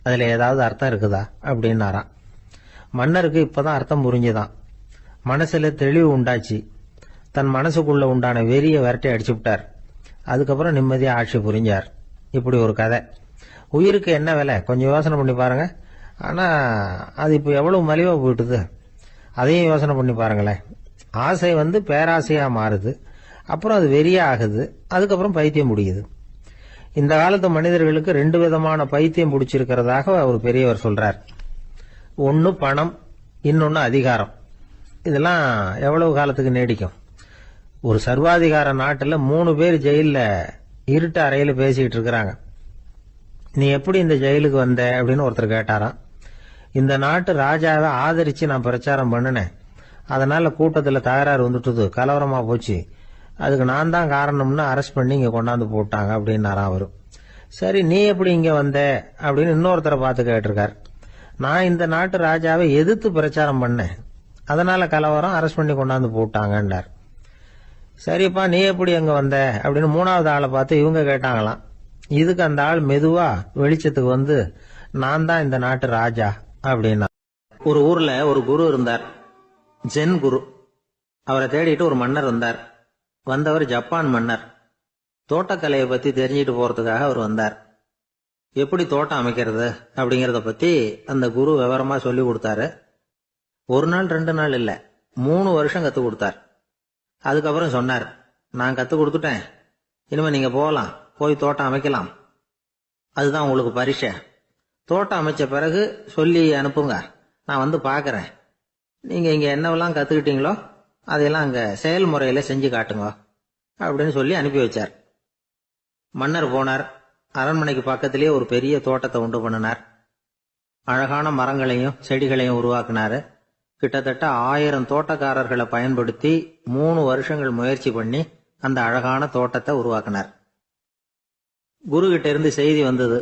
அதுல ஏதாவது அர்த்தம் இருக்குதா அப்படின்னாராம். மன்னருக்கு இப்பதான் அர்த்தம் புரிஞ்சுதான். மனசுல தெளிவு உண்டாச்சு. தன் மனசுக்குள்ள உண்டான வெறிய விரட்டி அடிச்சு விட்டார். அதுக்கப்புறம் நிம்மதியா ஆட்சி புரிஞ்சார். இப்படி ஒரு கதை. உயிருக்கு என்ன விலை கொஞ்சம் யோசனை பண்ணி பாருங்க. ஆனா அது இப்ப எவ்வளவு மலிவா போயிட்டுது, அதையும் யோசனை பண்ணி பாருங்களேன். ஆசை பேராசையா மாறுது, அப்புறம் அது வெறியா ஆகுது, அதுக்கப்புறம் பைத்தியம் முடியுது. இந்த காலத்து மனிதர்களுக்கு 2 விதமான பைத்தியம் பிடிச்சிருக்கிறதாக ஒரு பெரியவர் சொல்றார். ஒன்னு பணம், இன்னொன்னு அதிகாரம். இதெல்லாம் எவ்வளவு காலத்துக்கு நீடிக்கும்? ஒரு சர்வாதிகார நாட்டுல 3 பேர் ஜெயில இருட்டு அறையில பேசிக்கிட்டு இருக்கிறாங்க. நீ எப்படி இந்த ஜெயிலுக்கு வந்த அப்படின்னு ஒருத்தர் கேட்டாராம். இந்த நாட்டு ராஜாவை ஆதரிச்சு நான் பிரச்சாரம் பண்ணினேன், அதனால கூட்டத்துல தகராறு வந்துட்டுது, கலவரமா போச்சு, அதுக்கு நான் தான் காரணம்னு அரெஸ்ட் பண்ணி இங்க கொண்டாந்து போட்டாங்க அப்படின்னாராம் அவரு. சரி, நீ எப்படி இங்க வந்த அப்படின்னு இன்னொருத்தரை பார்த்து கேட்டிருக்கார். நான் இந்த நாட்டு ராஜாவை எதிர்த்து பிரச்சாரம் பண்ணேன், அதனால கலவரம், அரெஸ்ட் பண்ணி கொண்டாந்து போட்டாங்கன்னார். சரிப்பா, நீ எப்படி அங்க வந்த அப்படின்னு 3வது ஆளை பார்த்து இவங்க கேட்டாங்களாம். இதுக்கு அந்த ஆள் மெதுவா வெளிச்சத்துக்கு நான் தான் இந்த நாட்டு ராஜா அப்படின்னா. ஒரு ஊர்ல ஒரு குரு இருந்தார், ஜென் குரு. அவரை தேடிட்டு ஒரு மன்னர் வந்தார். வந்தவர் ஜப்பான் மன்னர். தோட்டக்கலையை பத்தி தெரிஞ்சுட்டு போறதுக்காக அவர் வந்தார். எப்படி தோட்டம் அமைக்கிறது அப்படிங்கறத பத்தி அந்த குரு விவரமா சொல்லி கொடுத்தாரு. 1 நாள் 2 நாள் இல்ல, 3 வருஷம் கத்து கொடுத்தார். அதுக்கப்புறம் சொன்னார், நான் கத்து கொடுத்துட்டேன், இனிமே நீங்க போகலாம், போய் தோட்டம் அமைக்கலாம், அதுதான் உங்களுக்கு பரிசை. தோட்டம் அமைச்ச பிறகு சொல்லி அனுப்புங்க, நான் பாக்குறேன். நீங்க இங்க என்னவெல்லாம் கத்துக்கிட்டீங்களோ அதையெல்லாம் அங்க செயல்முறையில செஞ்சு காட்டுங்க அப்படின்னு சொல்லி அனுப்பி வச்சார். மன்னர் போனார். அரண்மனைக்கு பக்கத்திலேயே ஒரு பெரிய தோட்டத்தை உண்டு பண்ணினார். அழகான மரங்களையும் செடிகளையும் உருவாக்கினாரு. கிட்டத்தட்ட 1000 தோட்டக்காரர்களை பயன்படுத்தி 3 வருஷங்கள் முயற்சி பண்ணி அந்த அழகான தோட்டத்தை உருவாக்கினார். குரு கிட்ட இருந்து செய்தி வந்தது,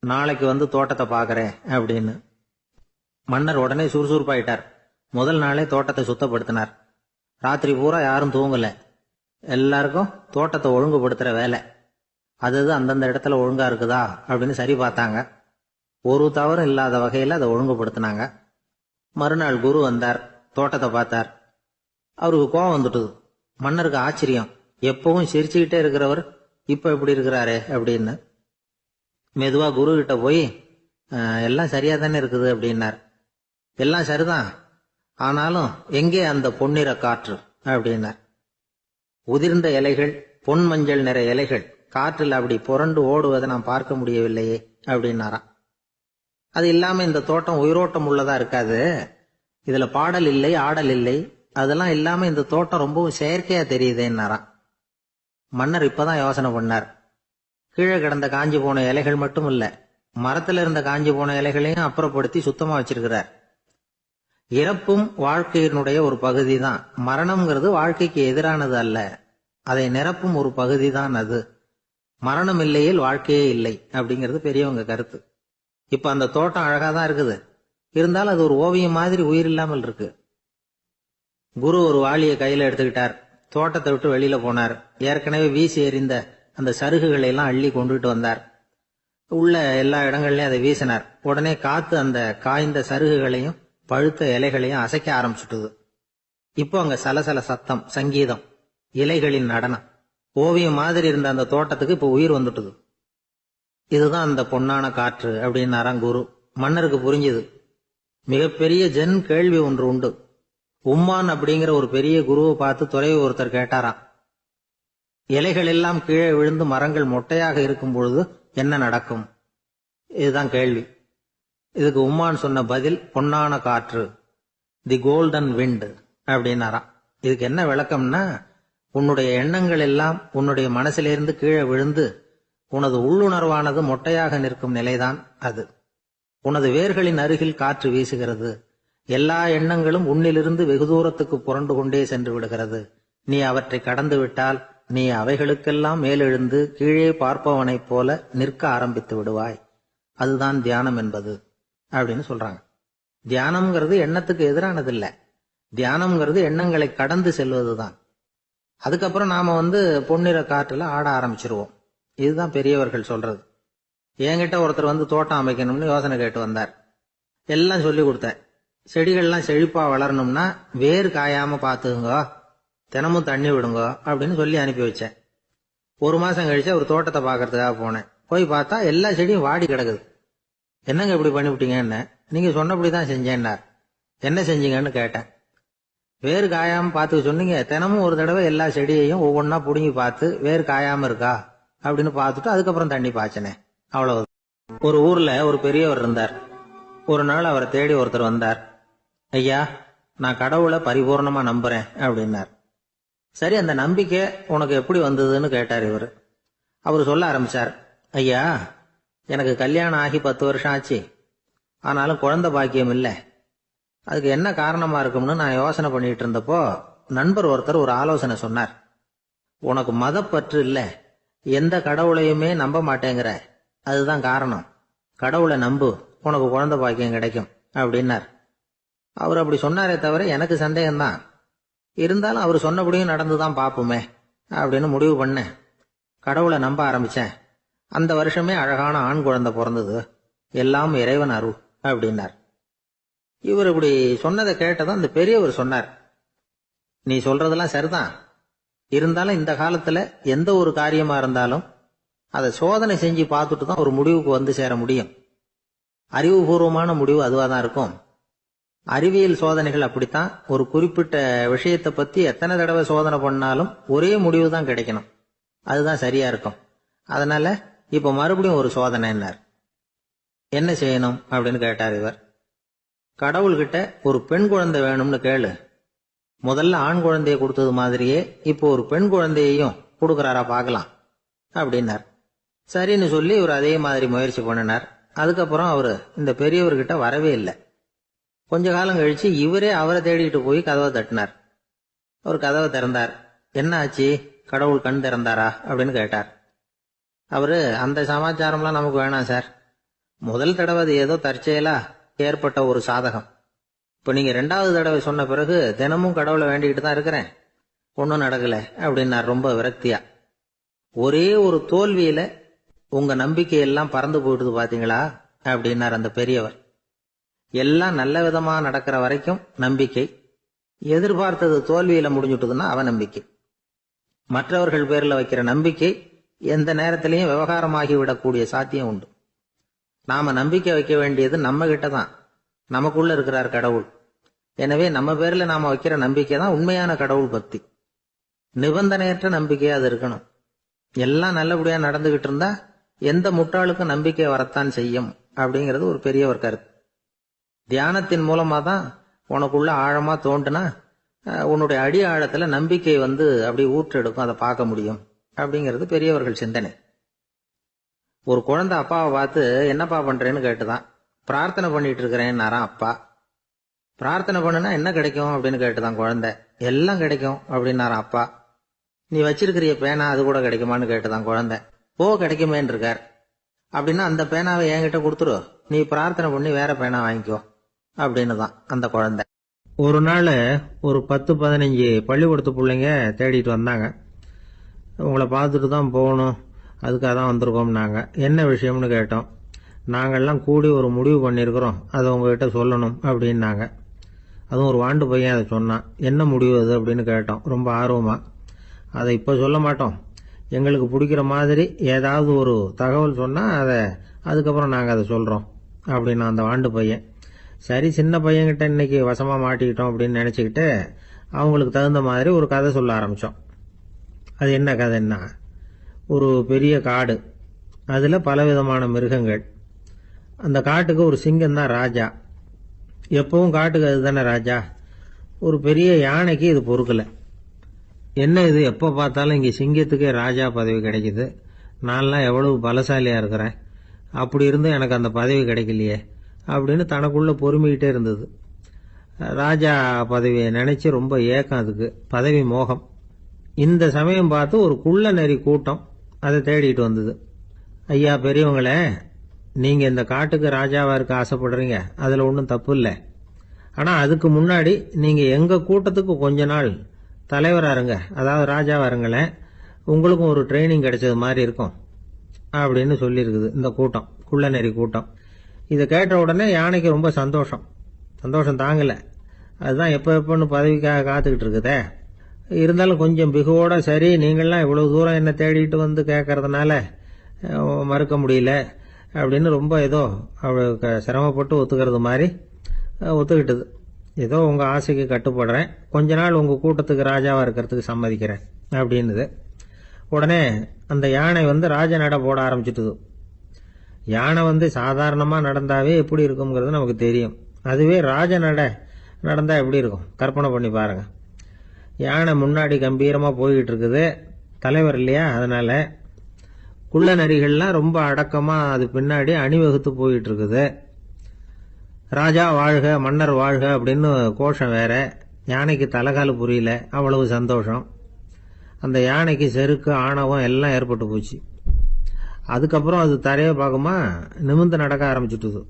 நாளைக்கு தோட்டத்தை பாக்குறேன் அப்படின்னு. மன்னர் உடனே சுறுசுறுப்பாயிட்டார். முதல் நாளே தோட்டத்தை சுத்தப்படுத்தினார். ராத்திரி பூரா யாரும் தூங்கல. எல்லாருக்கும் தோட்டத்தை ஒழுங்குபடுத்துற வேலை. அது அந்தந்த இடத்துல ஒழுங்கா இருக்குதா அப்படின்னு சரி பார்த்தாங்க. ஒரு தவறும் இல்லாத வகையில அதை ஒழுங்குபடுத்தினாங்க. மறுநாள் குரு வந்தார், தோட்டத்தை பார்த்தார். அவருக்கு கோபம் வந்துட்டுது. மன்னருக்கு ஆச்சரியம், எப்பவும் சிரிச்சுக்கிட்டே இருக்கிறவர் இப்ப எப்படி இருக்கிறாரே அப்படின்னு. மெதுவா குரு கிட்ட போய், எல்லாம் சரியா தானே இருக்குது அப்படின்னார். எல்லாம் சரிதான், ஆனாலும் எங்கே அந்த பொன்னிற காற்று அப்படின்னார். உதிர்ந்த இலைகள், பொன் மஞ்சள் நிற இலைகள் காற்றில் அப்படி புரண்டு ஓடுவதை நான் பார்க்க முடியவில்லையே அப்படின்னாராம். அது இல்லாம இந்த தோட்டம் உயிரோட்டம் உள்ளதா இருக்காது, இதுல பாடல் இல்லை, ஆடல் இல்லை, அதெல்லாம் இல்லாம இந்த தோட்டம் ரொம்பவும் செயற்கையா தெரியுதேன்னாராம். மன்னர் இப்பதான் யோசனை பண்ணார். கீழே கிடந்த காஞ்சி போன இலைகள் மட்டும் இல்ல, மரத்துல இருந்த காஞ்சி போன இலைகளையும் அப்புறப்படுத்தி சுத்தமா வச்சிருக்கிறார். இறப்பும் வாழ்க்கையினுடைய ஒரு பகுதி தான். மரணம்ங்கிறது வாழ்க்கைக்கு எதிரானது அல்ல, அதை நிரப்பும் ஒரு பகுதி தான் அது. மரணம் இல்லையில் வாழ்க்கையே இல்லை அப்படிங்கிறது பெரியவங்க கருத்து. இப்ப அந்த தோட்டம் அழகா தான் இருக்குது, இருந்தாலும் அது ஒரு ஓவியம் மாதிரி உயிர் இல்லாமல் இருக்கு. குரு ஒரு வாளியை கையில எடுத்துக்கிட்டார். தோட்டத்தை விட்டு வெளியில போனார். ஏற்கனவே வீசி எறிந்த அந்த சருகுகளை எல்லாம் அள்ளி கொண்டுட்டு வந்தார். உள்ள எல்லா இடங்கள்லயும் அதை வீசினார். உடனே காத்து அந்த காய்ந்த சருகுகளையும் பழுத்த இலைகளையும் அசைக்க ஆரம்பிச்சுட்டுது. இப்போ அங்க சலசல சத்தம், சங்கீதம், இலைகளின் நடனம், ஓவியம் மாதிரி இருந்த அந்த தோட்டத்துக்கு இப்போ உயிர் வந்துட்டுது. இதுதான் அந்த பொன்னான காற்று அப்படின்னாராம் குரு. மன்னருக்கு புரிஞ்சுது. மிகப்பெரிய ஜென் கேள்வி ஒன்று உண்டு. உம்மான் அப்படிங்கிற ஒரு பெரிய குருவை பார்த்து துறவி ஒருத்தர் கேட்டாராம், இலைகள் எல்லாம் கீழே விழுந்து மரங்கள் மொட்டையாக இருக்கும் பொழுது என்ன நடக்கும்? இதுதான் கேள்வி. இதுக்கு உம்மான் சொன்ன பதில் பொன்னான காற்று, தி கோல்டன் விண்ட் அப்படின்னாராம். இதுக்கு என்ன விளக்கம்னா, உன்னுடைய எண்ணங்கள் எல்லாம் உன்னுடைய மனசிலிருந்து கீழே விழுந்து உனது உள்ளுணர்வானது மொட்டையாக நிற்கும் நிலைதான் அது. உனது வேர்களின் அருகில் காற்று வீசுகிறது. எல்லா எண்ணங்களும் உன்னிலிருந்து வெகு தூரத்துக்கு புரண்டு கொண்டே சென்று விடுகிறது. நீ அவற்றை கடந்து விட்டால் நீ அவைகளுக்கெல்லாம் மேலெழுந்து கீழே பார்ப்பவனைப் போல நிற்க ஆரம்பித்து விடுவாய். அதுதான் தியானம் என்பது அப்படின்னு சொல்றாங்க. தியானம்ங்கிறது எண்ணத்துக்கு எதிரானது இல்ல. தியானம்ங்கிறது எண்ணங்களை கடந்து செல்வதுதான். அதுக்கப்புறம் நாம பொன்னிற காற்றுல ஆட ஆரம்பிச்சிருவோம். இதுதான் பெரியவர்கள் சொல்றது. என்கிட்ட ஒருத்தர் தோட்டம் அமைக்கணும்னு யோசனை கேட்டு வந்தார். எல்லாம் சொல்லி கொடுத்தேன். செடிகள்லாம் செழிப்பா வளரணும்னா வேர் காயாம பாத்துக்குங்க, தினமும் தண்ணி விடுங்க அப்படின்னு சொல்லி அனுப்பி வச்சேன். ஒரு மாசம் கழிச்சு ஒரு தோட்டத்தை பாக்கிறதுக்காக போனேன். போய் பார்த்தா எல்லா செடியும் வாடி கிடக்குது. என்னங்க இப்படி பண்ணிவிட்டீங்கன்னு. நீங்க சொன்னபடிதான் செஞ்சேன்னார். என்ன செஞ்சீங்கன்னு கேட்டேன். வேர் காயாம பாத்துக்க சொன்னீங்க, தினமும் ஒரு தடவை எல்லா செடியையும் ஒவ்வொன்னா புடுங்கி பார்த்து வேர் காயாம இருக்கா அப்படின்னு பார்த்துட்டு அதுக்கப்புறம் தண்ணி பாய்ச்சனே, அவ்வளவு. ஒரு ஊர்ல ஒரு பெரியவர் இருந்தார். ஒரு நாள் அவரை தேடி ஒருத்தர் வந்தார். ஐயா, நான் கடவுளை பரிபூர்ணமா நம்புறேன் அப்படின்னார். சரி, அந்த நம்பிக்கை உனக்கு எப்படி வந்ததுன்னு கேட்டார் இவர். அவர் சொல்ல ஆரம்பிச்சார். ஐயா, எனக்கு கல்யாணம் ஆகி 10 வருஷம் ஆச்சு. ஆனாலும் குழந்தை பாக்கியம் இல்லை. அதுக்கு என்ன காரணமா இருக்கும்னு நான் யோசனை பண்ணிட்டு இருந்தப்போ நண்பர் ஒருத்தர் ஒரு ஆலோசனை சொன்னார். உனக்கு மதப்பற்று இல்லை, எந்த கடவுளையுமே நம்ப மாட்டேங்கிற, அதுதான் காரணம். கடவுளை நம்பு, உனக்கு குழந்தை பாக்கியம் கிடைக்கும் அப்படின்னார். அவர் அப்படி சொன்னாரே தவிர எனக்கு சந்தேகம்தான். இருந்தாலும் அவர் சொன்னபடியும் நடந்துதான் பார்ப்போமே அப்படின்னு முடிவு பண்ணேன். கடவுளை நம்ப ஆரம்பிச்சேன். அந்த வருஷமே அழகான ஆண் குழந்தை பிறந்தது. எல்லாம் இறைவன் அருள் அப்படின்னார். இவர் இப்படி சொன்னதை கேட்டதும் அந்த பெரியவர் சொன்னார், நீ சொல்றதெல்லாம் சரிதான். இருந்தாலும் இந்த காலத்துல எந்த ஒரு காரியமா இருந்தாலும் அதை சோதனை செஞ்சு பார்த்துட்டு தான் ஒரு முடிவுக்கு சேர முடியும். அறிவுபூர்வமான முடிவு அதுவாதான் இருக்கும். அறிவியல் சோதனைகள் அப்படித்தான். ஒரு குறிப்பிட்ட விஷயத்தை பத்தி எத்தனை தடவை சோதனை பண்ணாலும் ஒரே முடிவு தான் கிடைக்கணும். அதுதான் சரியா இருக்கும். அதனால இப்ப மறுபடியும் ஒரு சோதனைன்னார். என்ன செய்யணும் அப்படின்னு கேட்டார் இவர். கடவுள்கிட்ட ஒரு பெண் குழந்தை வேணும்னு கேளு. முதல்ல ஆண் குழந்தைய கொடுத்தது மாதிரியே இப்போ ஒரு பெண் குழந்தையையும் கொடுக்கறாரா பார்க்கலாம் அப்படின்னார். சரின்னு சொல்லி இவர் அதே மாதிரி முயற்சி பண்ணினார். அதுக்கப்புறம் அவரு இந்த பெரியவர்கிட்ட வரவே இல்லை. கொஞ்ச காலம் கழிச்சு இவரே அவரை தேடிட்டு போய் கதவை தட்டினார். அவர் கதவை திறந்தார். என்ன ஆச்சு, கடவுள் கண் திறந்தாரா அப்படின்னு கேட்டார். அவரு, அந்த சமாச்சாரம்லாம் நமக்கு வேணாம் சார். முதல் தடவை அது ஏதோ தற்செயலா ஏற்பட்ட ஒரு சாதகம். இப்ப நீங்க 2வது தடவை சொன்ன பிறகு தினமும் கடவுளை வேண்டிக்கிட்டு தான் இருக்கிறேன், ஒன்னும் நடக்கல அப்படின்னார் ரொம்ப விரக்தியா. ஒரே ஒரு தோல்வியில உங்க நம்பிக்கையெல்லாம் பறந்து போயிடுது பாத்தீங்களா அப்படின்னார் அந்த பெரியவர். எல்லாம் நல்ல விதமா நடக்கிற வரைக்கும் நம்பிக்கை, எதிர்பார்த்தது தோல்வியில முடிஞ்சுட்டுதுன்னா அவநம்பிக்கை. மற்றவர்கள் பேர்ல வைக்கிற நம்பிக்கை எந்த நேரத்திலையும் விவகாரமாகி விடக்கூடிய சாத்தியம் உண்டு. நாம நம்பிக்கை வைக்க வேண்டியது நம்ம கிட்ட தான். நமக்குள்ள இருக்கிறார் கடவுள். எனவே நம்ம பேர்ல நாம வைக்கிற நம்பிக்கை தான் உண்மையான கடவுள் பக்தி. நிபந்தனையற்ற நம்பிக்கையா அது இருக்கணும். எல்லாம் நல்லபடியா நடந்துகிட்டு இருந்தா எந்த முட்டாளுக்கும் நம்பிக்கை வரத்தான் செய்யும் அப்படிங்கிறது ஒரு பெரியவர் கருத்து. தியானத்தின் மூலமா தான் உனக்குள்ள ஆழமா தோண்டுனா உன்னுடைய அடி ஆழத்துல நம்பிக்கை அப்படி ஊற்றெடுக்கும், அதை பார்க்க முடியும் அப்படிங்கிறது பெரியவர்கள் சிந்தனை. ஒரு குழந்தை அப்பாவை பார்த்து என்னப்பா பண்றேன்னு கேட்டுதான். பிரார்த்தனை பண்ணிட்டு இருக்கிறேன்னாராம் அப்பா. பிரார்த்தனை பண்ணுனா என்ன கிடைக்கும் அப்படின்னு கேட்டுதான் குழந்தை. எல்லாம் கிடைக்கும் அப்படின்னாராம் அப்பா. நீ வச்சிருக்கிறிய பேனா அது கூட கிடைக்குமான்னு கேட்டுதான் குழந்தை. கிடைக்குமேன்னு இருக்கார். அப்படின்னா அந்த பேனாவை என்கிட்ட கொடுத்துரு, நீ பிரார்த்தனை பண்ணி வேற பேனா வாங்கிக்கோ அப்படின்னு தான் அந்த குழந்தை. ஒரு நாள் ஒரு 10-15 பள்ளிக்கூடத்து பிள்ளைங்க தேடிட்டு வந்தாங்க. உங்களை பார்த்துட்டு தான் போகணும், அதுக்காக தான் வந்திருக்கோம்னாங்க. என்ன விஷயம்னு கேட்டோம். நாங்கள்லாம் கூடி ஒரு முடிவு பண்ணியிருக்கிறோம், அதை உங்ககிட்ட சொல்லணும் அப்படின்னாங்க. அதுவும் ஒரு வாண்டு பையன் அதை சொன்னான். என்ன முடிவு அது அப்படின்னு கேட்டோம் ரொம்ப ஆர்வமா. அதை இப்போ சொல்ல மாட்டோம், எங்களுக்கு பிடிக்கிற மாதிரி ஏதாவது ஒரு தகவல் சொன்னால் அதுக்கப்புறம் நாங்கள் அதை சொல்கிறோம் அப்படின்னு அந்த வாண்டு பையன். சரி, சின்ன பையன்கிட்ட இன்னைக்கு வசமாக மாட்டிக்கிட்டோம் அப்படின்னு நினச்சிக்கிட்டு அவங்களுக்கு தகுந்த மாதிரி ஒரு கதை சொல்ல ஆரம்பித்தோம். அது என்ன கதைன்னா, ஒரு பெரிய காடு, அதில் பலவிதமான மிருகங்கள். அந்த காட்டுக்கு ஒரு சிங்கம் தான் ராஜா. எப்பவும் காட்டுக்கு அதுதானே ராஜா. ஒரு பெரிய யானைக்கு இது பொறுக்கலை. என்ன இது, எப்போ பார்த்தாலும் இங்கே சிங்கத்துக்கே ராஜா பதவி கிடைக்குது, நான்லாம் எவ்வளவு பலசாலியாக இருக்கிறேன், அப்படி இருந்தும் எனக்கு அந்த பதவி கிடைக்கலையே அப்படின்னு தனக்குள்ளே பொறுமிக்கிட்டே இருந்தது. ராஜா பதவியை நினச்சி ரொம்ப ஏக்கம், அதுக்கு பதவி மோகம். இந்த சமயம் பார்த்து ஒரு குள்ள நெறி கூட்டம் அதை தேடிட்டு வந்தது. ஐயா பெரியவங்களே, நீங்கள் இந்த காட்டுக்கு ராஜாவாக இருக்க ஆசைப்படுறீங்க, அதில் ஒன்றும் தப்பு இல்லை. ஆனால் அதுக்கு முன்னாடி நீங்கள் எங்கள் கூட்டத்துக்கு கொஞ்ச நாள் தலைவராக இருங்க, அதாவது ராஜாவாக இருங்களேன், உங்களுக்கும் ஒரு ட்ரைனிங் கிடைச்சது மாதிரி இருக்கும் அப்படின்னு சொல்லியிருக்குது இந்த கூட்டம், குள்ள நெறி கூட்டம். இதை கேட்ட உடனே யானைக்கு ரொம்ப சந்தோஷம் தாங்கலை. அதுதான் எப்போன்னு பதவிக்காக காத்துக்கிட்டு இருக்குதே. இருந்தாலும் கொஞ்சம் பிகுவோட, சரி நீங்கள்லாம் இவ்வளவு தூரம் என்ன தேடிட்டு வந்து கேட்கறதுனால மறுக்க முடியல அப்படின்னு ரொம்ப ஏதோ அவளுக்கு சிரமப்பட்டு ஒத்துக்கிறது மாதிரி ஒத்துக்கிட்டது. ஏதோ உங்கள் ஆசைக்கு கட்டுப்படுறேன், கொஞ்ச நாள் உங்கள் கூட்டத்துக்கு ராஜாவாக இருக்கிறதுக்கு சம்மதிக்கிறேன் அப்படின்னுது. உடனே அந்த யானை ராஜ நட போட ஆரம்பிச்சிட்டுது. யானை சாதாரணமாக நடந்தாவே எப்படி இருக்குங்கிறது நமக்கு தெரியும். அதுவே ராஜ நட நடந்தா எப்படி இருக்கும் கற்பனை பண்ணி பாருங்க. யானை முன்னாடி கம்பீரமாக போய்கிட்டு இருக்குது, தலைவர் இல்லையா, அதனால குள்ள நரிகள்லாம் ரொம்ப அடக்கமாக அது பின்னாடி அணிவகுத்து போயிட்டு இருக்குது. ராஜா வாழ்க, மன்னர் வாழ்க அப்படின்னு கோஷம் வேற. யானைக்கு தலைகால புரியல, அவ்வளவு சந்தோஷம். அந்த யானைக்கு செருக்கு ஆணவம் எல்லாம் ஏற்பட்டு போச்சு. அதுக்கப்புறம் அது தரையை பார்க்குமா, நிமிர்ந்து நடக்க ஆரம்பிச்சுட்டுது.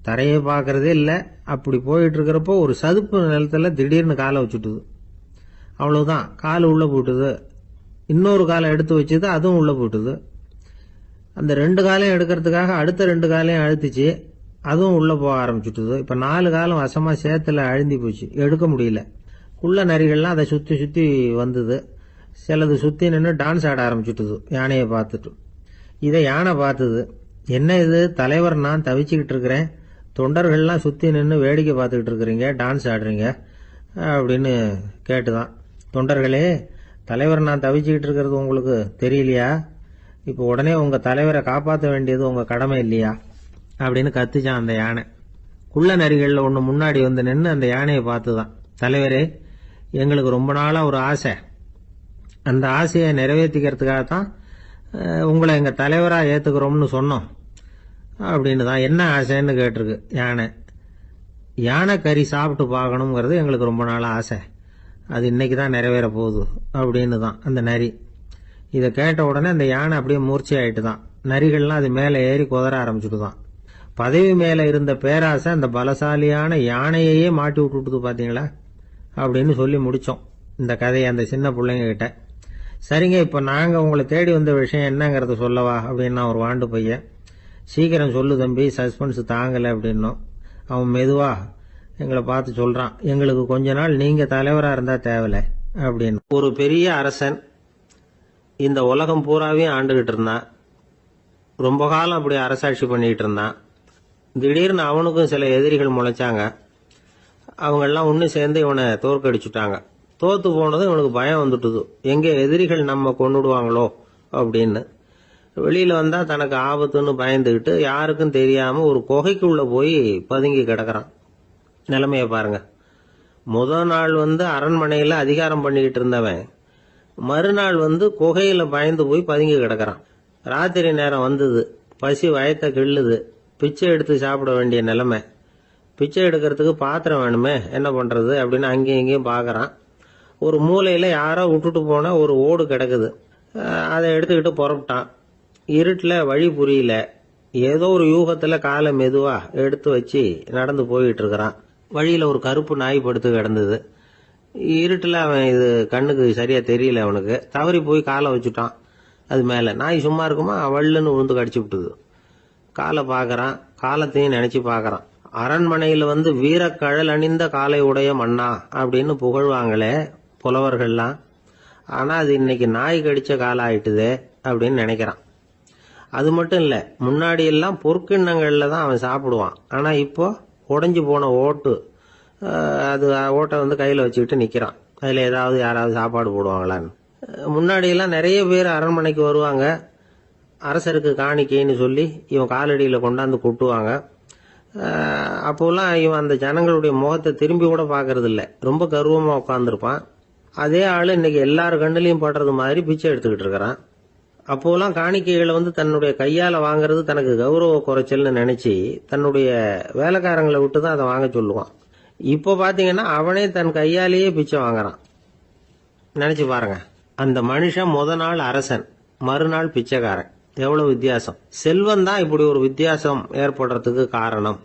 தரையை பார்க்கறதே இல்லை. அப்படி போயிட்டு இருக்கிறப்போ ஒரு சதுப்பு நிலத்துல திடீர்னு காலை வச்சுட்டுது. அவ்வளவுதான், கால் உள்ள போட்டுது. இன்னொரு காலை எடுத்து வச்சுது, அதுவும் உள்ள போட்டுது. அந்த 2 காலையும் எடுக்கிறதுக்காக அடுத்த 2 காலையும் அழுத்திச்சு, அதுவும் உள்ள போக ஆரம்பிச்சுட்டுது. இப்ப 4 காலம் வசமா சேத்துல அழுந்தி போச்சு, எடுக்க முடியல. குள்ள நரிகள்லாம் அதை சுத்தி சுத்தி வந்தது. சிலது சுத்தி நின்று டான்ஸ் ஆட ஆரம்பிச்சுட்டுது யானையை பார்த்துட்டு. இதை யானை பார்த்தது. என்ன இது, தலைவர் நான் தவிச்சுக்கிட்டு இருக்கிறேன், தொண்டர்கள்லாம் சுத்தி நின்று வேடிக்கை பார்த்துக்கிட்டு இருக்கிறீங்க, டான்ஸ் ஆடுறீங்க அப்படின்னு கேட்டுதான். தொண்டர்களே, தலைவர் நான் தவிச்சுக்கிட்டு இருக்கிறது உங்களுக்கு தெரியலையா? இப்போ உடனே உங்க தலைவரை காப்பாற்ற வேண்டியது உங்க கடமை இல்லையா அப்படின்னு கத்துச்சான் அந்த யானை. குள்ள நரிகளில் ஒன்று முன்னாடி நின்று அந்த யானையை பார்த்துதான், தலைவரே எங்களுக்கு ரொம்ப நாளா ஒரு ஆசை, அந்த ஆசையை நிறைவேற்றிக்கிறதுக்காகத்தான் உங்களை எங்க தலைவராக ஏத்துக்கிறோம்னு சொன்னோம் அப்படின்னு தான். என்ன ஆசைன்னு கேட்டிருக்கு யானை. யானை கறி சாப்பிட்டு பார்க்கணுங்கிறது எங்களுக்கு ரொம்ப நாள் ஆசை, அது இன்னைக்கு தான் நிறைவேற போகுது அப்படின்னு தான் அந்த நரி. இதை கேட்ட உடனே அந்த யானை அப்படியே மூர்ச்சி ஆயிட்டு தான். நரிகள்லாம் அது மேலே ஏறி குதற ஆரம்பிச்சுட்டு தான். பதவி மேலே இருந்த பேராசை அந்த பலசாலியான யானையையே மாட்டி விட்டுட்டுது பாத்தீங்களா அப்படின்னு சொல்லி முடிச்சோம் இந்த கதையை அந்த சின்ன பிள்ளைங்க கிட்ட. சரிங்க, இப்போ நாங்கள் உங்களை தேடி வந்த விஷயம் என்னங்கிறத சொல்லவா அப்படின்னா ஒரு வாண்டு பையன். சீக்கிரம் சொல்லு தம்பி, சஸ்பென்ஸ் தாங்கலை அப்படின்னோம். அவன் மெதுவா எங்களை பார்த்து சொல்றான், எங்களுக்கு கொஞ்ச நாள் நீங்க தலைவராக இருந்தா தேவலை அப்படின்னு. ஒரு பெரிய அரசன் இந்த உலகம் பூராவையும் ஆண்டுகிட்டு இருந்தான். ரொம்ப காலம் அப்படி அரசாட்சி பண்ணிட்டு இருந்தான். திடீர்னு அவனுக்கும் சில எதிரிகள் முளைச்சாங்க. அவங்கெல்லாம் ஒன்று சேர்ந்து இவனை தோற்கடிச்சுட்டாங்க. தோத்து போனதும் இவனுக்கு பயம் வந்துட்டுது, எங்க எதிரிகள் நம்ம கொண்டுடுவாங்களோ அப்படின்னு. வெளியில வந்தா தனக்கு ஆபத்துன்னு பயந்துகிட்டு யாருக்கும் தெரியாம ஒரு குகைக்குள்ள போய் பதுங்கி கிடக்குறான். நிலைமைய பாருங்க. முதல் நாள் அரண்மனையில அதிகாரம் பண்ணிக்கிட்டு இருந்தவன் மறுநாள் குகையில பயந்து போய் பதுங்கி கிடக்குறான். ராத்திரி நேரம் வந்தது, பசி வயத்தை கிள்ளுது, பிச்சை எடுத்து சாப்பிட வேண்டிய நிலைமை. பிச்சை எடுக்கிறதுக்கு பாத்திரம் வேணுமே, என்ன பண்றது அப்படின்னு அங்கேயும் இங்கேயும் பாக்குறான். ஒரு மூலையில யாரோ விட்டுட்டு போன ஒரு ஓடு கிடக்குது, அதை எடுத்துக்கிட்டு புறப்பட்டான். இருட்டுல வழி புரியல, ஏதோ ஒரு யூகத்துல காலை மெதுவா எடுத்து வச்சு நடந்து போயிட்டு இருக்கிறான். வழியில ஒரு கருப்பு நாய் படுத்து கிடந்தது. இருட்டுல அவன் இது கண்ணுக்கு சரியா தெரியல, அவனுக்கு தவறி போய் காலை வச்சுட்டான் அது மேல. நாய் சும்மா இருக்குமா, வள்ளுன்னு விழுந்து கடிச்சு விட்டுது. காலை பாக்குறான், காலத்தையும் நினைச்சு பாக்குறான். அரண்மனையில வந்து வீரக்கழல் அணிந்த காலை உடைய மன்னா அப்படின்னு புகழ்வாங்களே புலவர்கள்லாம். ஆனா அது இன்னைக்கு நாய் கடிச்ச காலம் ஆயிட்டுதே அப்படின்னு நினைக்கிறான். அது மட்டும் இல்ல, முன்னாடி எல்லாம் பொற்கிண்ணங்கள்ல தான் அவன் சாப்பிடுவான். ஆனா இப்போ உடைஞ்சு போன ஓட்டு, அது ஓட்டை வந்து கையில வச்சுக்கிட்டு நிக்கிறான். அதுல ஏதாவது யாராவது சாப்பாடு போடுவாங்களான்னு. முன்னாடி எல்லாம் நிறைய பேர் அரண்மனைக்கு வருவாங்க. அரசருக்கு காணிக்கைன்னு சொல்லி இவன் காலடியில கொண்டாந்து கொட்டுவாங்க. அப்போலாம் இவன் அந்த ஜனங்களுடைய முகத்தை திரும்பி கூட பாக்குறது இல்ல, ரொம்ப கர்வமா உட்காந்துருப்பான். அதே ஆளு இன்னைக்கு எல்லார் கண்ணிலையும் படுறது மாதிரி பிச்சை எடுத்துக்கிட்டு இருக்கிறான். அப்போலாம் காணிக்கைகளை வந்து தன்னுடைய கையால வாங்குறது தனக்கு கௌரவ குறைச்சல்னு நினைச்சு தன்னுடைய வேலைக்காரங்களை விட்டு தான் அதை வாங்க சொல்லுவான். இப்போ பாத்தீங்கன்னா அவனே தன் கையாலேயே பிச்சை வாங்குறான். நினைச்சு பாருங்க, அந்த மனுஷன் முத நாள் அரசன், மறுநாள் பிச்சைக்காரன். எவ்வளவு வித்தியாசம்! செல்வம் தான் இப்படி ஒரு வித்தியாசம் ஏற்படுறதுக்கு காரணம்.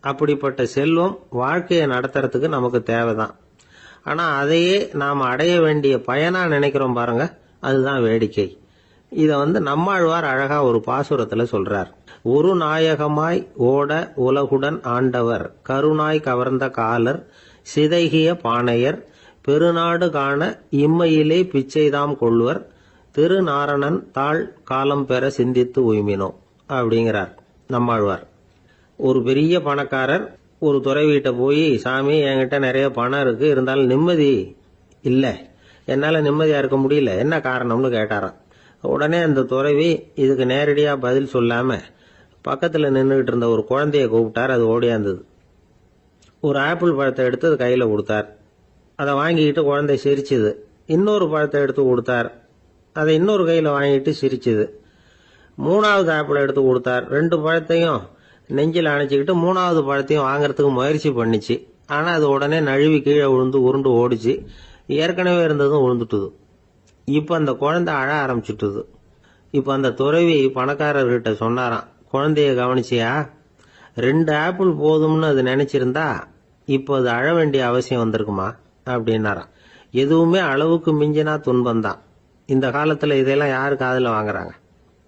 அப்படிப்பட்ட செல்வம் வாழ்க்கையை நடத்துறதுக்கு நமக்கு தேவைதான். ஆனா அதையே நாம அடைய வேண்டிய பயனா நினைக்கிறோம் பாருங்க, அதுதான் வேடிக்கை. இத வந்து நம்மாழ்வார் அழகா ஒரு பாசுரத்துல சொல்றார். ஒரு நாயகமாய் ஓட உலகுடன் ஆண்டவர், கருணாய் கவர்ந்த காலர், சிதைகிய பானையர், பெருநாடு காண இம்மையிலே பிச்சைதாம் கொள்வர், திருநாரணன் தாழ் காலம் பெற சிந்தித்து உய்மினோ அப்படிங்கிறார் நம்மாழ்வார். ஒரு பெரிய பணக்காரர் ஒரு துறவிகிட்ட போய், சாமி என்கிட்ட நிறைய பணம் இருக்கு, இருந்தாலும் நிம்மதி இல்ல, என்னால நிம்மதியா இருக்க முடியல, என்ன காரணம்னு கேட்டாராம். உடனே அந்த துறவி இதுக்கு நேரடியா பதில் சொல்லாம பக்கத்துல நின்றுகிட்டு இருந்த ஒரு குழந்தைய கூப்பிட்டார். அது ஓடியாந்தது. ஒரு ஆப்பிள் பழத்தை எடுத்து அது கையில கொடுத்தார். அதை வாங்கிக்கிட்டு குழந்தை சிரிச்சுது. இன்னொரு பழத்தை எடுத்து கொடுத்தார். அதை இன்னொரு கையில வாங்கிட்டு சிரிச்சுது. மூணாவது ஆப்பிள் எடுத்து கொடுத்தார். 2 பழத்தையும் நெஞ்சில் அணைச்சிக்கிட்டு 3வது பழத்தையும் வாங்கறதுக்கு முயற்சி பண்ணிச்சு. ஆனா அது உடனே நழுவி கீழே விழுந்து உருண்டு ஓடிச்சு. ஏற்கனவே இருந்ததும் விழுந்துட்டுது. இப்ப அந்த குழந்தை அழ ஆரம்பிச்சுட்டுது. இப்ப அந்த துறவி பணக்காரர்கிட்ட சொன்னாராம், குழந்தைய கவனிச்சியா? 2 ஆப்பிள் போதும்னு அது நினைச்சிருந்தா இப்போ அது அழ வேண்டிய அவசியம் வந்திருக்குமா அப்படின்னாராம். எதுவுமே அளவுக்கு மிஞ்சினா துன்பம்தான். இந்த காலத்துல இதெல்லாம் யாரு காதுல வாங்குறாங்க?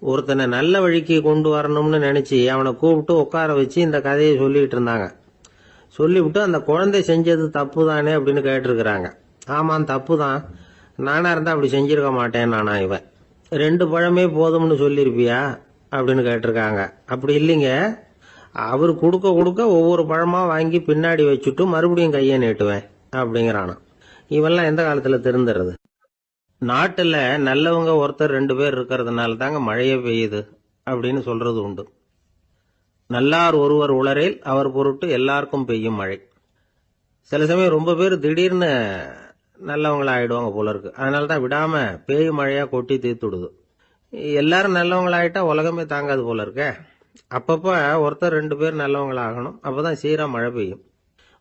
ஒருத்தனை நல்ல வழிக்கு கொண்டு வரணும்னு நினைச்சு அவனை கூப்பிட்டு உட்கார வச்சு இந்த கதையை சொல்லிட்டு இருந்தாங்க. சொல்லிவிட்டு அந்த குழந்தை செஞ்சது தப்பு தானே அப்படின்னு கேட்டிருக்கிறாங்க. ஆமாம், தப்பு தான், நானா இருந்தா அப்படி செஞ்சிருக்க மாட்டேன் நானா இவன். 2 பழமே போதும்னு சொல்லிருப்பியா அப்படின்னு கேட்டிருக்காங்க. அப்படி இல்லைங்க, அவர் கொடுக்க கொடுக்க ஒவ்வொரு பழமா வாங்கி பின்னாடி வச்சுட்டு மறுபடியும் கையை நீட்டுவேன் அப்படிங்கிறானா. இவெல்லாம் எந்த காலத்துல திருந்துறது? நாட்டுல நல்லவங்க ஒருத்தர் 2 பேர் இருக்கிறதுனால தாங்க மழையே பெய்யுது அப்படின்னு சொல்றது உண்டு. நல்லார் ஒருவர் உளரேல் அவர் பொருட்டு எல்லாருக்கும் பெய்யும் மழை. சில சமயம் ரொம்ப பேர் திடீர்னு நல்லவங்களா ஆயிடுவாங்க போல இருக்கு. அதனாலதான் விடாம பேய் மழையா கொட்டி தீர்த்துடுது. எல்லாரும் நல்லவங்களாயிட்டா உலகமே தாங்காது போல இருக்க. அப்பப்ப ஒருத்தர் 2 பேர் நல்லவங்களாகணும், அப்பதான் சீரா மழை பெய்யும்.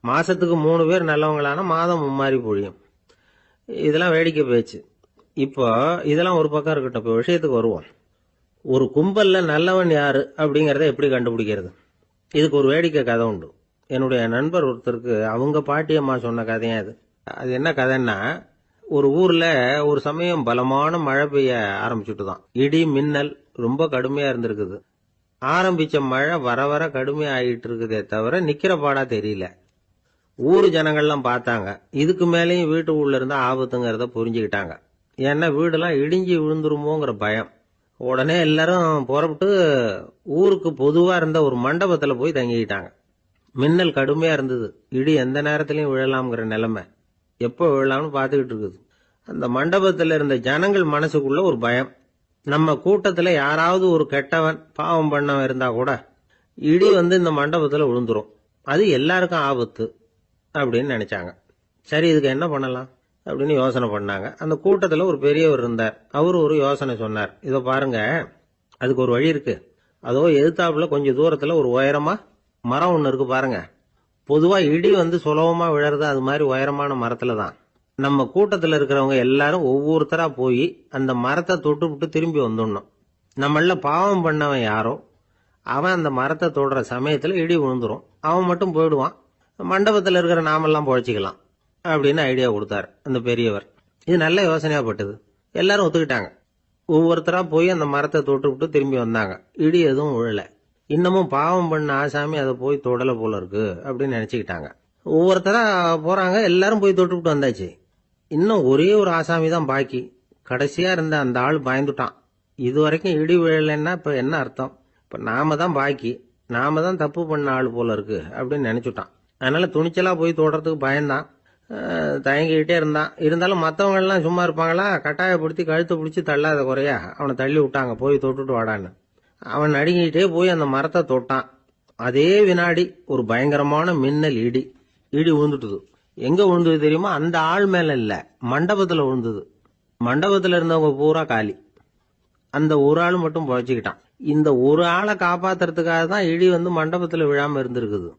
மாசத்துக்கு 3 பேர் நல்லவங்களானா மாதம் மும்மாரி பொழியும். இதெல்லாம் வேடிக்கை பேச்சு. இப்போ இதெல்லாம் ஒரு பக்கம் இருக்கட்டும், இப்போ விஷயத்துக்கு வருவோம். ஒரு கும்பல்ல நல்லவன் யாரு அப்படிங்கறத எப்படி கண்டுபிடிக்கிறது? இதுக்கு ஒரு வேடிக்கை கதை உண்டு. என்னுடைய நண்பர் ஒருத்தருக்கு அவங்க பாட்டியம்மா சொன்ன கதையா அது. அது என்ன கதைன்னா, ஒரு ஊர்ல ஒரு சமயம் பலமான மழை பெய்ய ஆரம்பிச்சுட்டுதான். இடி மின்னல் ரொம்ப கடுமையா இருந்திருக்குது. ஆரம்பிச்ச மழை வர வர கடுமையா ஆகிட்டு இருக்குதே தவிர நிக்கிற பாடா தெரியல. ஊர் ஜனங்கள்லாம் பார்த்தாங்க. இதுக்கு மேலேயும் வீட்டு உள்ள இருந்தா ஆபத்துங்கிறத புரிஞ்சுக்கிட்டாங்க. ஏன்னா வீடெல்லாம் இடிஞ்சி விழுந்துருமோங்கிற பயம். உடனே எல்லாரும் புறப்பட்டு ஊருக்கு பொதுவா இருந்த ஒரு மண்டபத்துல போய் தங்கிக்கிட்டாங்க. மின்னல் கடுமையா இருந்தது. இடி எந்த நேரத்திலையும் விழலாம்ங்கிற நிலைமை. எப்போ விழலாம்னு பார்த்துக்கிட்டு இருக்குது. அந்த மண்டபத்துல இருந்த ஜனங்கள் மனசுக்குள்ள ஒரு பயம். நம்ம கூட்டத்துல யாராவது ஒரு கெட்டவன் பாவம் பண்ணவன் இருந்தா கூட இடி வந்து இந்த மண்டபத்துல விழுந்துரும், அது எல்லாருக்கும் ஆபத்து அப்படின்னு நினைச்சாங்க. சரி, இதுக்கு என்ன பண்ணலாம் அப்படின்னு யோசனை பண்ணாங்க. அந்த கூட்டத்துல ஒரு பெரியவர் இருந்தார். அவரு ஒரு யோசனை சொன்னார். இதோ பாருங்க, அதுக்கு ஒரு வழி இருக்கு. அதோ எதிர்த்தாப்புல கொஞ்சம் தூரத்துல ஒரு உயரமா மரம் ஒண்ணு இருக்கு பாருங்க. பொதுவா இடி வந்து சுலபமா விழறது அது மாதிரி உயரமான மரத்துல தான். நம்ம கூட்டத்துல இருக்கிறவங்க எல்லாரும் ஒவ்வொருத்தரா போய் அந்த மரத்தை தொட்டு விட்டு திரும்பி வந்துடணும். நம்மள பாவம் பண்ணவன் யாரோ அவன் அந்த மரத்தை தொடுற சமயத்துல இடி விழுந்துரும், அவன் மட்டும் போயிடுவான், மண்டபத்துல இருக்கிற நாமெல்லாம் பொழைச்சிக்கலாம் அப்படின்னு ஐடியா கொடுத்தாரு அந்த பெரியவர். இது நல்ல யோசனையா பட்டது. எல்லாரும் ஒத்துக்கிட்டாங்க. ஒவ்வொருத்தரா போய் அந்த மரத்தை தொட்டு விட்டு திரும்பி வந்தாங்க. இடி எதுவும் விழல. இன்னமும் பாவம் பண்ண ஆசாமி அதை போய் தொடல போல இருக்கு அப்படின்னு நினைச்சுக்கிட்டாங்க. ஒவ்வொருத்தரா போறாங்க, எல்லாரும் போய் தொட்டுவிட்டு வந்தாச்சு. இன்னும் ஒரே ஒரு ஆசாமி தான் பாக்கி. கடைசியா இருந்த அந்த ஆள் பயந்துட்டான். இது வரைக்கும் இடி விழலைன்னா இப்ப என்ன அர்த்தம்? இப்ப நாம தான் பாக்கி, நாம தான் தப்பு பண்ண ஆள் போல இருக்கு அப்படின்னு நினைச்சுட்டான். அதனால துணிச்சலா போய் தொடறதுக்கு பயந்தான், தயங்கிக்கிட்டே இருந்தான். இருந்தாலும் மற்றவங்க எல்லாம் சும்மா இருப்பாங்களா? கட்டாயப்படுத்தி கழுத்தை பிடிச்சி தள்ளாத குறையா அவனை தள்ளி விட்டாங்க, போய் தொட்டுட்டு வாடான்னு. அவன் நடுங்கிட்டே போய் அந்த மரத்தை தொட்டான். அதே வினாடி ஒரு பயங்கரமான மின்னல் இடி விழுந்துட்டுது. எங்க விழுந்தது தெரியுமா? அந்த ஆள் மேல இல்ல, மண்டபத்துல விழுந்தது. மண்டபத்துல இருந்தவங்க பூரா காலி. அந்த ஒரு ஆள் மட்டும் புழைச்சிக்கிட்டான். இந்த ஒரு ஆளை காப்பாத்துறதுக்காக தான் இடி வந்து மண்டபத்துல விழாம இருந்திருக்குது.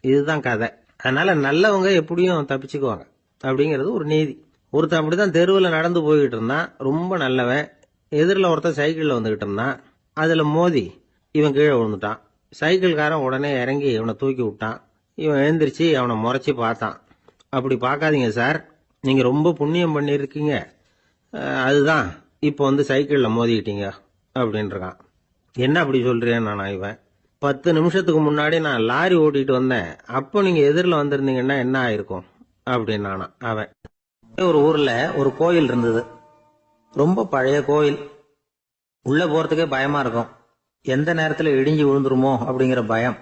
இதுதான் கதை. அதனால நல்லவங்க எப்படியும் தப்பிச்சுக்குவாங்க அப்படிங்கிறது ஒரு நீதி. ஒருத்தன் அப்படிதான் தெருவில் நடந்து போய்கிட்டு இருந்தான், ரொம்ப நல்லவன். எதிரில் ஒருத்தன் சைக்கிளில் வந்துகிட்டு இருந்தான். அதுல மோதி இவன் கீழே விழுந்துட்டான். சைக்கிள்காரன் உடனே இறங்கி இவனை தூக்கி விட்டான். இவன் எழுந்திரிச்சு அவனை முறைச்சி பார்த்தான். அப்படி பார்க்காதீங்க சார், நீங்க ரொம்ப புண்ணியம் பண்ணியிருக்கீங்க, அதுதான் இப்போ வந்து சைக்கிளில் மோதிக்கிட்டீங்க அப்படின்றான். என்ன அப்படி சொல்றேன்னா, இவன் 10 நிமிஷத்துக்கு முன்னாடி நான் லாரி ஓட்டிட்டு வந்தேன், அப்போ நீங்க எதிரில் வந்திருந்தீங்கன்னா என்ன ஆயிருக்கும் அப்படின்னானா அவன். ஒரு ஊர்ல ஒரு கோயில் இருந்தது, ரொம்ப பழைய கோயில். உள்ள போறதுக்கே பயமா இருக்கும், எந்த நேரத்துல இடிஞ்சு விழுந்துருமோ அப்படிங்கிற பயம்.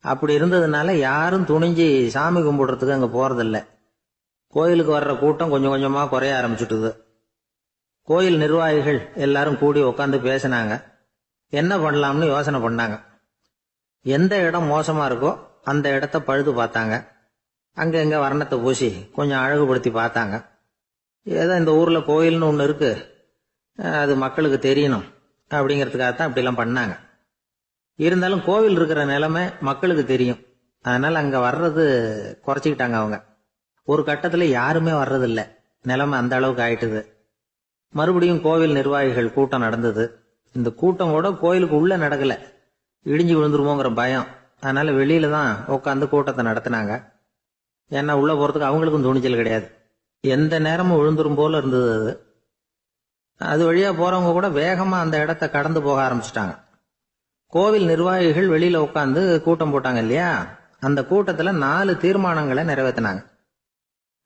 அப்படி இருந்ததுனால யாரும் துணிஞ்சு சாமி கும்பிடுறதுக்கு அங்க போறதில்ல. கோயிலுக்கு வர்ற கூட்டம் கொஞ்சம் கொஞ்சமா குறைய ஆரம்பிச்சுட்டுது. கோயில் நிர்வாகிகள் எல்லாரும் கூடி உட்காந்து பேசினாங்க. என்ன பண்ணலாம்னு யோசனை பண்ணாங்க. எந்த இடம் மோசமா இருக்கோ அந்த இடத்த பழுது பார்த்தாங்க. அங்க எங்க வர்ணத்தை பூசி கொஞ்சம் அழகுபடுத்தி பார்த்தாங்க. ஏதோ இந்த ஊர்ல கோயில்னு ஒண்ணு இருக்கு, அது மக்களுக்கு தெரியணும் அப்படிங்கிறதுக்காகத்தான் இப்படிலாம் பண்ணாங்க. இருந்தாலும் கோவில் இருக்கிற நிலைமை மக்களுக்கு தெரியும், அதனால அங்க வர்றது குறைச்சிக்கிட்டாங்க அவங்க. ஒரு கட்டத்துல யாருமே வர்றதில்ல, நிலைமை அந்த அளவுக்கு ஆயிட்டுது. மறுபடியும் கோவில் நிர்வாகிகள் கூட்டம் நடந்தது. இந்த கூட்டம் கூட கோயிலுக்கு உள்ள நடக்கல, இடிஞ்சு விழுந்துருமோங்கிற பயம். அதனால வெளியில தான் உட்காந்து கூட்டத்தை நடத்தினாங்க. ஏன்னா உள்ள போறதுக்கு அவங்களுக்கும் துணிச்சல் கிடையாது, எந்த நேரமும் விழுந்துரும் போல இருந்தது அது. அது வழியா போறவங்க கூட வேகமா அந்த இடத்த கடந்து போக ஆரம்பிச்சிட்டாங்க. கோவில் நிர்வாகிகள் வெளியில உட்காந்து கூட்டம் போட்டாங்க இல்லையா, அந்த கூட்டத்துல 4 தீர்மானங்களை நிறைவேற்றினாங்க.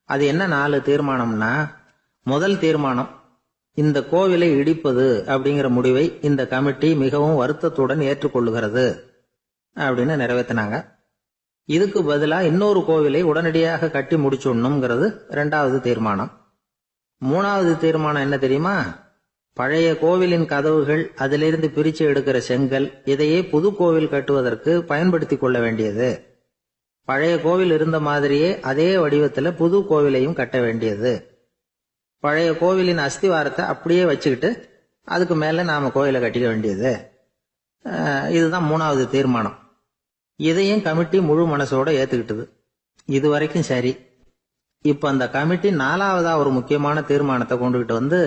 அது என்ன 4 தீர்மானம்னா, முதல் தீர்மானம், இந்த கோவிலை இடிப்பது அப்படிங்கிற முடிவை இந்த கமிட்டி மிகவும் வருத்தத்துடன் ஏற்றுக்கொள்ளுகிறது அப்படின்னு நிறைவேற்றினாங்க. இதுக்கு பதிலா இன்னொரு கோவிலை உடனடியாக கட்டி முடிச்சுடணுங்கிறது 2வது தீர்மானம். 3வது தீர்மானம் என்ன தெரியுமா? பழைய கோவிலின் கதவுகள், அதிலிருந்து பிரிச்சு எடுக்கிற செங்கல், இதையே புது கோவில் கட்டுவதற்கு பயன்படுத்தி கொள்ள வேண்டியது. பழைய கோவில் இருந்த மாதிரியே அதே வடிவத்துல புது கோவிலையும் கட்ட வேண்டியது. பழைய கோவிலின் அஸ்திவாரத்தை அப்படியே வச்சுக்கிட்டு அதுக்கு மேல நாம கோயிலை கட்டிக்க வேண்டியது. இதுதான் 3வது தீர்மானம். இதையும் கமிட்டி முழு மனசோட ஏத்துக்கிட்டது. இது வரைக்கும் சரி. இப்ப அந்த கமிட்டி 4வதா ஒரு முக்கியமான தீர்மானத்தை கொண்டுகிட்டு வந்து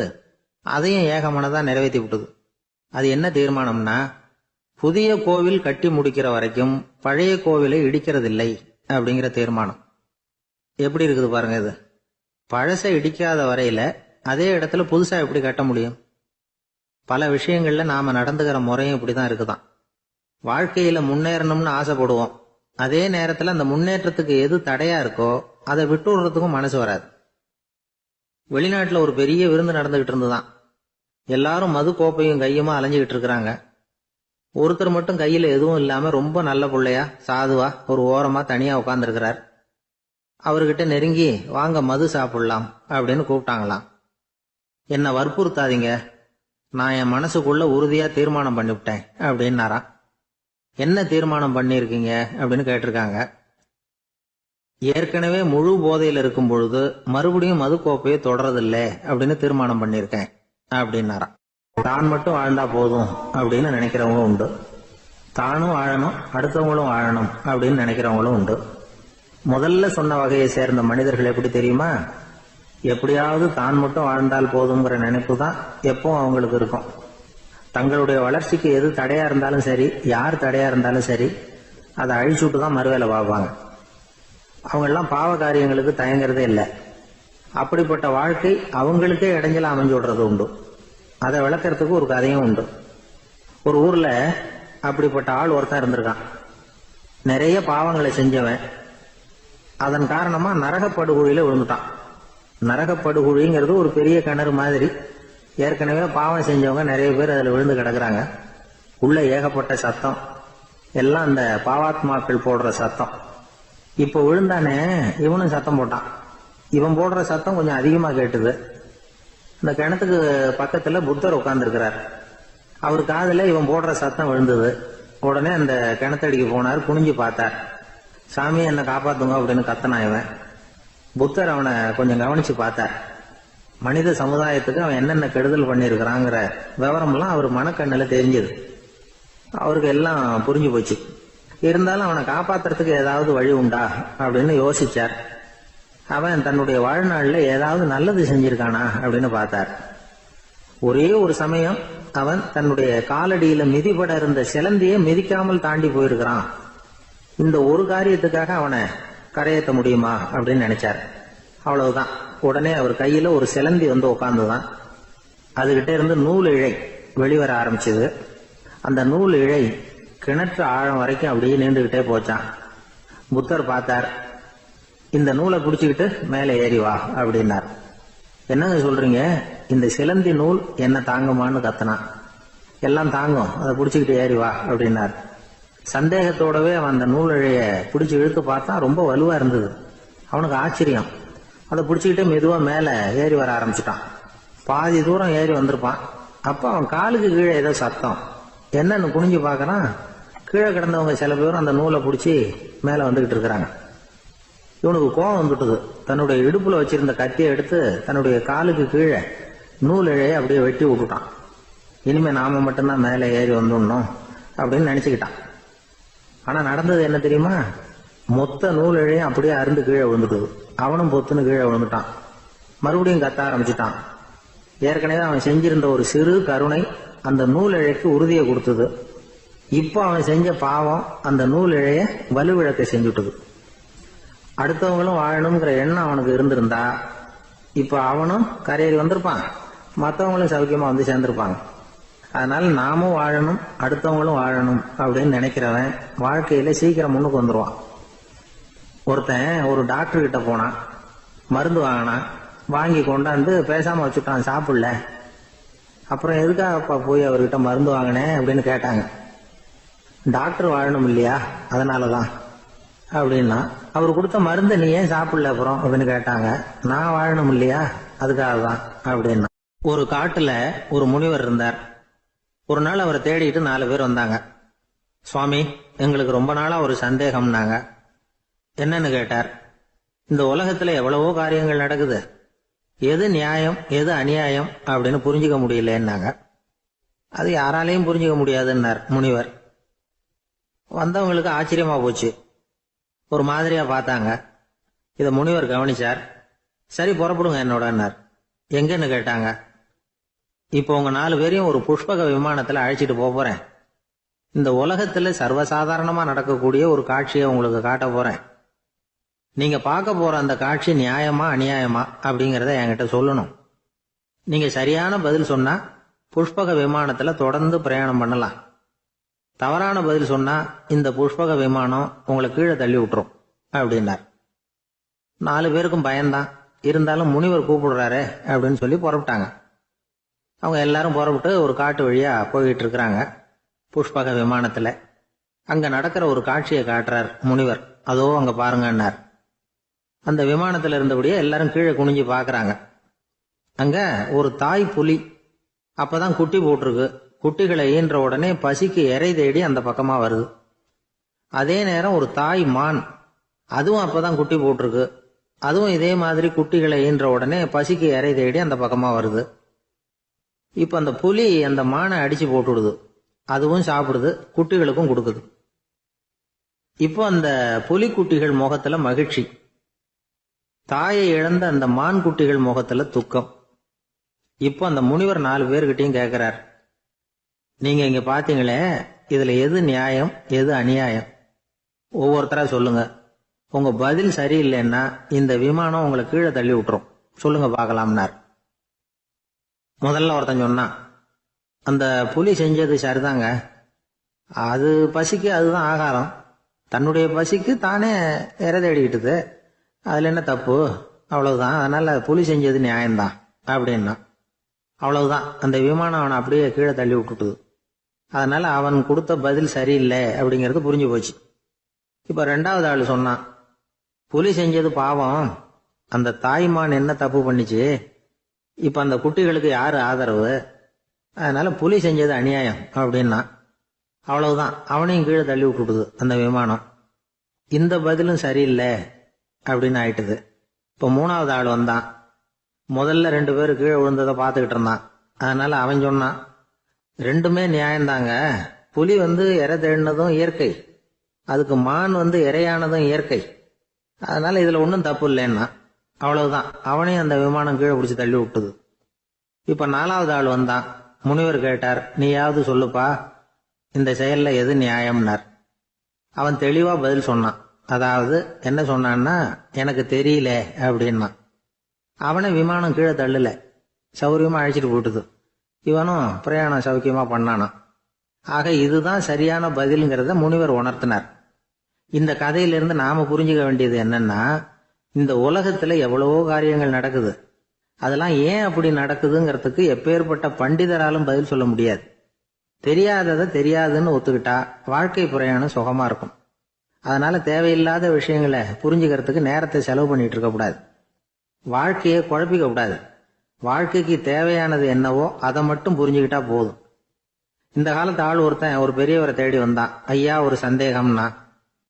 அதையும் ஏகமனதா நிறைவேற்றி விட்டது. அது என்ன தீர்மானம்னா, புதிய கோவில் கட்டி முடிக்கிற வரைக்கும் பழைய கோவிலை இடிக்கிறதில்லை அப்படிங்கிற தீர்மானம். எப்படி இருக்குது பாருங்க இது. பழசை இடிக்காத வரையில அதே இடத்துல புதுசா எப்படி கட்ட முடியும்? பல விஷயங்கள்ல நாம நடந்துகிற முறையும் இப்படிதான் இருக்குதான். வாழ்க்கையில முன்னேறணும்னு ஆசைப்படுவோம், அதே நேரத்துல அந்த முன்னேற்றத்துக்கு எது தடையா இருக்கோ அதை விட்டு விடுறதுக்கும் மனசு வராது. வெளிநாட்டுல ஒரு பெரிய விருந்து நடந்துகிட்டு இருந்துதான். எல்லாரும் மது கோப்பையும் கையுமா அலைஞ்சுகிட்டு இருக்கிறாங்க. ஒருத்தர் மட்டும் கையில எதுவும் இல்லாம ரொம்ப நல்ல பிள்ளையா சாதுவா ஒரு ஓரமா தனியா உட்கார்ந்துருக்கிறார். அவர்கிட்ட நெருங்கி வாங்க மது சாப்பிடலாம் அப்படின்னு கூப்பிட்டாங்களாம். என்ன வற்புறுத்தாதீங்க, நான் என் மனசுக்குள்ள உறுதியா தீர்மானம் பண்ணிவிட்டேன் அப்படின்னாராம். என்ன தீர்மானம் பண்ணிருக்கீங்க அப்படின்னு கேட்டிருக்காங்க. ஏற்கனவே முழு போதையில் இருக்கும் பொழுது மறுபடியும் மது கோப்பையை தொடறதில்ல அப்படின்னு தீர்மானம் பண்ணிருக்கேன் அப்படின்னாராம். தான் மட்டும் வாழ்ந்தா போதும் அப்படின்னு நினைக்கிறவங்களும் உண்டு, தானும் வாழணும் அடுத்தவங்களும் வாழணும் அப்படின்னு நினைக்கிறவங்களும் உண்டு. முதல்ல சொன்ன வகையை சேர்ந்த மனிதர்கள் எப்படி தெரியுமா? எப்படியாவது தான் மட்டும் வாழ்ந்தால் போதுங்கிற நினைப்பு தான் எப்பவும் அவங்களுக்கு இருக்கும். தங்களுடைய வளர்ச்சிக்கு எது தடையா இருந்தாலும் சரி, யார் தடையா இருந்தாலும் சரி, அதை அழிச்சுட்டு தான் மறுவேலை பார்ப்பாங்க. அவங்க எல்லாம் பாவ காரியங்களுக்கு தயங்குறதே இல்லை. அப்படிப்பட்ட வாழ்க்கை அவங்களுக்கே இடைஞ்சல அமைஞ்சு விடுறது உண்டு. அதை விளக்கறதுக்கு ஒரு கதையும் உண்டு. ஒரு ஊர்ல அப்படிப்பட்ட ஆள் ஒருத்தன் இருந்திருக்கான். நிறைய பாவங்களை செஞ்சவன். அதன் காரணமா நரகப்படுகொழியில விழுந்துட்டான். நரகப்படுகொழிங்கிறது ஒரு பெரிய கிணறு மாதிரி. ஏற்கனவே பாவம் செஞ்சவங்க நிறைய பேர் அதுல விழுந்து கிடக்குறாங்க. உள்ள ஏகப்பட்ட சத்தம், எல்லாம் அந்த பாவாத்மாக்கள் போடுற சத்தம். இப்போ விழுந்தானே, இவனும் சத்தம் போட்டான். இவன் போடுற சத்தம் கொஞ்சம் அதிகமா கேட்டுது. இந்த கிணத்துக்கு பக்கத்துல புத்தர் உட்கார்ந்துருக்கிறார். அவர் காதுல இவன் போடுற சத்தம் விழுந்தது. உடனே அந்த கிணத்தடிக்கு போனார். குனிஞ்சு பார்த்தார். சாமி என்னை காப்பாத்துங்க அப்படின்னு கத்தனான் இவன். புத்தர் அவனை கொஞ்சம் கவனிச்சு பார்த்தார். மனித சமுதாயத்துக்கு அவன் என்னென்ன கெடுதல் பண்ணியிருக்கிறாங்கிற விவரம்லாம் அவர் மனக்கண்ணுல தெரிஞ்சது. அவருக்கு எல்லாம் புரிஞ்சு போச்சு. இருந்தாலும் அவனை காப்பாத்துறதுக்கு ஏதாவது வழி உண்டா அப்படின்னு யோசிச்சார். அவன் தன்னுடைய வாழ்நாள்ல ஏதாவது நல்லது செஞ்சிருக்கானா அப்படின்னு பார்த்தார். ஒரே ஒரு சமயம் அவன் தன்னுடைய காலடியில மிதிபட இருந்த சிலந்தியை மிதிக்காமல் தாண்டி போயிருக்கிறான். இந்த ஒரு காரியத்துக்காக அவனை கரையேற்ற முடியுமா அப்படின்னு நினைச்சார். அவ்வளவுதான். உடனே அவர் கையில ஒரு சிலந்தி வந்து உட்கார்ந்துதான். அதுகிட்ட இருந்து நூல் இழை வெளிவர ஆரம்பிச்சது. அந்த நூல் இழை கிணற்று ஆழம் வரைக்கும் அப்படியே நீண்டுகிட்டே போச்சான். புத்தர் பார்த்தார். இந்த நூலை பிடிச்சுக்கிட்டு மேலே ஏறி வா அப்படின்னார். என்னங்க சொல்றீங்க, இந்த சிலந்தி நூல் என்ன தாங்குமான்னு கத்தனான். எல்லாம் தாங்கும், அதை பிடிச்சுக்கிட்டு ஏறி வா அப்படின்னார். சந்தேகத்தோடவே அவன் அந்த நூல் இழைய பிடிச்சி இழுத்து பார்த்தா ரொம்ப வலுவா இருந்தது. அவனுக்கு ஆச்சரியம். அதை பிடிச்சிக்கிட்டே மெதுவா மேல ஏறி வர ஆரம்பிச்சுட்டான். பாதி தூரம் ஏறி வந்திருப்பான். அப்ப அவன் காலுக்கு கீழே ஏதோ சத்தம். என்னன்னு குனிஞ்சு பார்க்கறான். கீழே கிடந்தவங்க சில பேரும் அந்த நூலை பிடிச்சி மேல வந்துகிட்டு இருக்கிறாங்க. இவனுக்கு கோபம் வந்துட்டுது. தன்னுடைய இடுப்புல வச்சிருந்த கத்தியை எடுத்து தன்னுடைய காலுக்கு கீழே நூல் இழைய அப்படியே வெட்டி விட்டுட்டான். இனிமே நாம மட்டும்தான் மேலே ஏறி வந்துடணும் அப்படின்னு நினைச்சுக்கிட்டான். ஆனா நடந்தது என்ன தெரியுமா? மொத்த நூல் இழையும் அப்படியே அருந்து கீழே விழுந்துட்டுது. அவனும் பொத்துன்னு கீழே விழுந்துட்டான். மறுபடியும் கத்த ஆரம்பிச்சுட்டான். ஏற்கனவே அவன் செஞ்சிருந்த ஒரு சிறு கருணை அந்த நூல் இழைக்கு உறுதியை கொடுத்தது. இப்போ அவன் செஞ்ச பாவம் அந்த நூல் இழைய வலுவிழக்க செஞ்சுட்டுது. அடுத்தவங்களும் வாழணுங்கிற எண்ணம் அவனுக்கு இருந்திருந்தா இப்ப அவனும் கரையேறி வந்திருப்பான், மற்றவங்களும் சௌக்கியமா வந்து சேர்ந்திருப்பாங்க. அதனால நாமும் வாழணும், அடுத்தவங்களும் வாழணும் அப்படின்னு நினைக்கிறவன் வாழ்க்கையில சீக்கிரம் முன்னுக்கு வந்துருவான். ஒருத்தன் ஒரு டாக்டர் கிட்ட போனான், மருந்து வாங்கினான். வாங்கி கொண்டாந்து பேசாம வச்சுட்டான், சாப்பிடல. அப்புறம் எதுக்காகப்பா போய் அவர்கிட்ட மருந்து வாங்கினேன் அப்படின்னு கேட்டாங்க. டாக்டர் வாழணும் இல்லையா, அதனாலதான் அப்படின்னா. அவர் கொடுத்த மருந்தை நீ ஏன் சாப்பிடல அப்புறம் அப்படின்னு கேட்டாங்க. நான் வாழணும் இல்லையா, அதுக்காக தான் அப்படின்னா. ஒரு காட்டுல ஒரு முனிவர் இருந்தார். ஒரு நாள் அவரை தேடிட்டு 4 பேர் வந்தாங்க. சுவாமி, எங்களுக்கு ரொம்ப நாளா ஒரு சந்தேகம்னாங்க. என்னன்னு கேட்டார். இந்த உலகத்துல எவ்வளவோ காரியங்கள் நடக்குது, எது நியாயம் எது அநியாயம் அப்படின்னு புரிஞ்சுக்க முடியலன்னாங்க. அது யாராலையும் புரிஞ்சுக்க முடியாதுன்னார் முனிவர். வந்தவங்களுக்கு ஆச்சரியமா போச்சு. ஒரு மாதிரியா பார்த்தாங்க. இத முனிவர் கவனிச்சார். சரி புறப்படுங்க என்னோடன்னார். எங்கன்னு கேட்டாங்க. இப்போ உங்க 4 பேரையும் ஒரு புஷ்பக விமானத்துல அழைச்சிட்டு போறேன். இந்த உலகத்துல சர்வசாதாரணமா நடக்கக்கூடிய ஒரு காட்சியை உங்களுக்கு காட்ட போறேன். நீங்க பார்க்க போற அந்த காட்சி நியாயமா அநியாயமா அப்படிங்கறத என்கிட்ட சொல்லணும். நீங்க சரியான பதில் சொன்னா புஷ்பக விமானத்துல தொடர்ந்து பிரயாணம் பண்ணலாம். தவறான பதில் சொன்னா இந்த புஷ்பக விமானம் உங்களை கீழே தள்ளி விட்டுரும் அப்படின்னார். 4 பேருக்கும் பயம்தான். இருந்தாலும் முனிவர் கூப்பிடுறாரு அப்படின்னு சொல்லி புறப்பட்டாங்க. அவங்க எல்லாரும் புறப்பட்டு ஒரு காட்டு வழியா போயிட்டு இருக்கிறாங்க புஷ்பக விமானத்துல. அங்க நடக்கிற ஒரு காட்சியை காட்டுறார் முனிவர். அதோ அங்க பாருங்கன்னார். அந்த விமானத்துல இருந்தபடியே எல்லாரும் கீழே குனிஞ்சு பாக்குறாங்க. அங்க ஒரு தாய் புலி அப்பதான் குட்டி போட்டிருக்கு. குட்டிகளை ஈன்ற உடனே பசிக்கு இறை தேடி அந்த பக்கமா வருது. அதே நேரம் ஒரு தாய் மான், அதுவும் அப்பதான் குட்டி போட்டிருக்கு. அதுவும் இதே மாதிரி குட்டிகளை ஈன்ற உடனே பசிக்கு இறை தேடி அந்த பக்கமா வருது. இப்ப அந்த புலி அந்த மானை அடிச்சு போட்டுடுது. அதுவும் சாப்பிடுது, குட்டிகளுக்கும் கொடுக்குது. இப்போ அந்த புலி குட்டிகள் முகத்துல மகிழ்ச்சி, தாயை இழந்த அந்த மான் குட்டிகள் முகத்துல துக்கம். இப்போ அந்த முனிவர் 4 பேர்கிட்டையும் கேட்கிறார். நீங்க இங்க பாத்தீங்களே, இதுல எது நியாயம் எது அநியாயம், ஒவ்வொருத்தரா சொல்லுங்க. உங்க பதில் சரியில்லைன்னா இந்த விமானம் உங்களை கீழே தள்ளி விட்டுரும், சொல்லுங்க பார்க்கலாம்னார். முதல்ல ஒருத்தன் சொன்னான், அந்த புலி செஞ்சது சரிதாங்க, அது பசிக்கு அதுதான் ஆகாரம். தன்னுடைய பசிக்கு தானே இறை தேடிக்கிட்டுது, அதுல என்ன தப்பு, அவ்வளவுதான். அதனால புலி செஞ்சது நியாயம்தான் அப்படின்னா. அவ்வளவுதான், அந்த விமானம் அவனை அப்படியே கீழே தள்ளி விட்டுட்டுது. அதனால அவன் கொடுத்த பதில் சரியில்லை அப்படிங்கிறது புரிஞ்சு போச்சு. இப்ப ரெண்டாவது ஆள் சொன்னான், புலி செஞ்சது பாவம், அந்த தாய்மான் என்ன தப்பு பண்ணிச்சு, இப்ப அந்த குட்டிகளுக்கு யாரு ஆதரவு, அதனால புலி செஞ்சது அநியாயம் அப்படின்னா. அவ்வளவுதான், அவனையும் கீழே தள்ளி விட்டுடுது அந்த விமானம். இந்த பதிலும் சரியில்லை அப்படின்னு ஆயிட்டுது. இப்ப மூணாவது ஆள் வந்தான். முதல்ல 2 பேர் கீழே விழுந்ததை பார்த்துக்கிட்டு இருந்தான். அதனால அவன் சொன்னான், ரெண்டுமே நியாயம்தாங்க. புலி இறை தேடினதும் இயற்கை, அதுக்கு மான் இரையானதும் இயற்கை, அதனால இதுல ஒன்றும் தப்பு இல்லைன்னா. அவ்வளவுதான், அவனையும் அந்த விமானம் கீழே பிடிச்சி தள்ளி விட்டுது. இப்ப 4வது ஆள் வந்தான். முனிவர் கேட்டார், நீயாவது சொல்லுப்பா, இந்த செயல்ல எது நியாயம்னார். அவன் தெளிவா பதில் சொன்னான். அதாவது என்ன சொன்னான்னா, எனக்கு தெரியல அப்படின்னா. அவனை விமானம் கீழே தள்ளல, சௌரியமா அழைச்சிட்டு போட்டுது. இவனும் பிரயாணம் சௌக்கியமா பண்ணானா. ஆக இதுதான் சரியான பதிலுங்கிறத முனிவர் உணர்த்தினார். இந்த கதையிலிருந்து நாம புரிஞ்சுக்க வேண்டியது என்னன்னா, இந்த உலகத்துல எவ்வளவோ காரியங்கள் நடக்குது, அதெல்லாம் ஏன் அப்படி நடக்குதுங்கிறதுக்கு எப்பேற்பட்ட பண்டிதராலும் பதில் சொல்ல முடியாது. தெரியாததை தெரியாதுன்னு ஒத்துக்கிட்டா வாழ்க்கை பிரயாணம் சுகமா இருக்கும். அதனால தேவையில்லாத விஷயங்களை புரிஞ்சுக்கிறதுக்கு நேரத்தை செலவு பண்ணிட்டு இருக்க கூடாது. வாழ்க்கையை குழப்பிக்க கூடாது. வாழ்க்கைக்கு தேவையானது என்னவோ அதை மட்டும் புரிஞ்சுக்கிட்டா போதும். இந்த காலத்து ஆள் ஒருத்தன் ஒரு பெரியவரை தேடி வந்தான். ஐயா, ஒரு சந்தேகம்னா.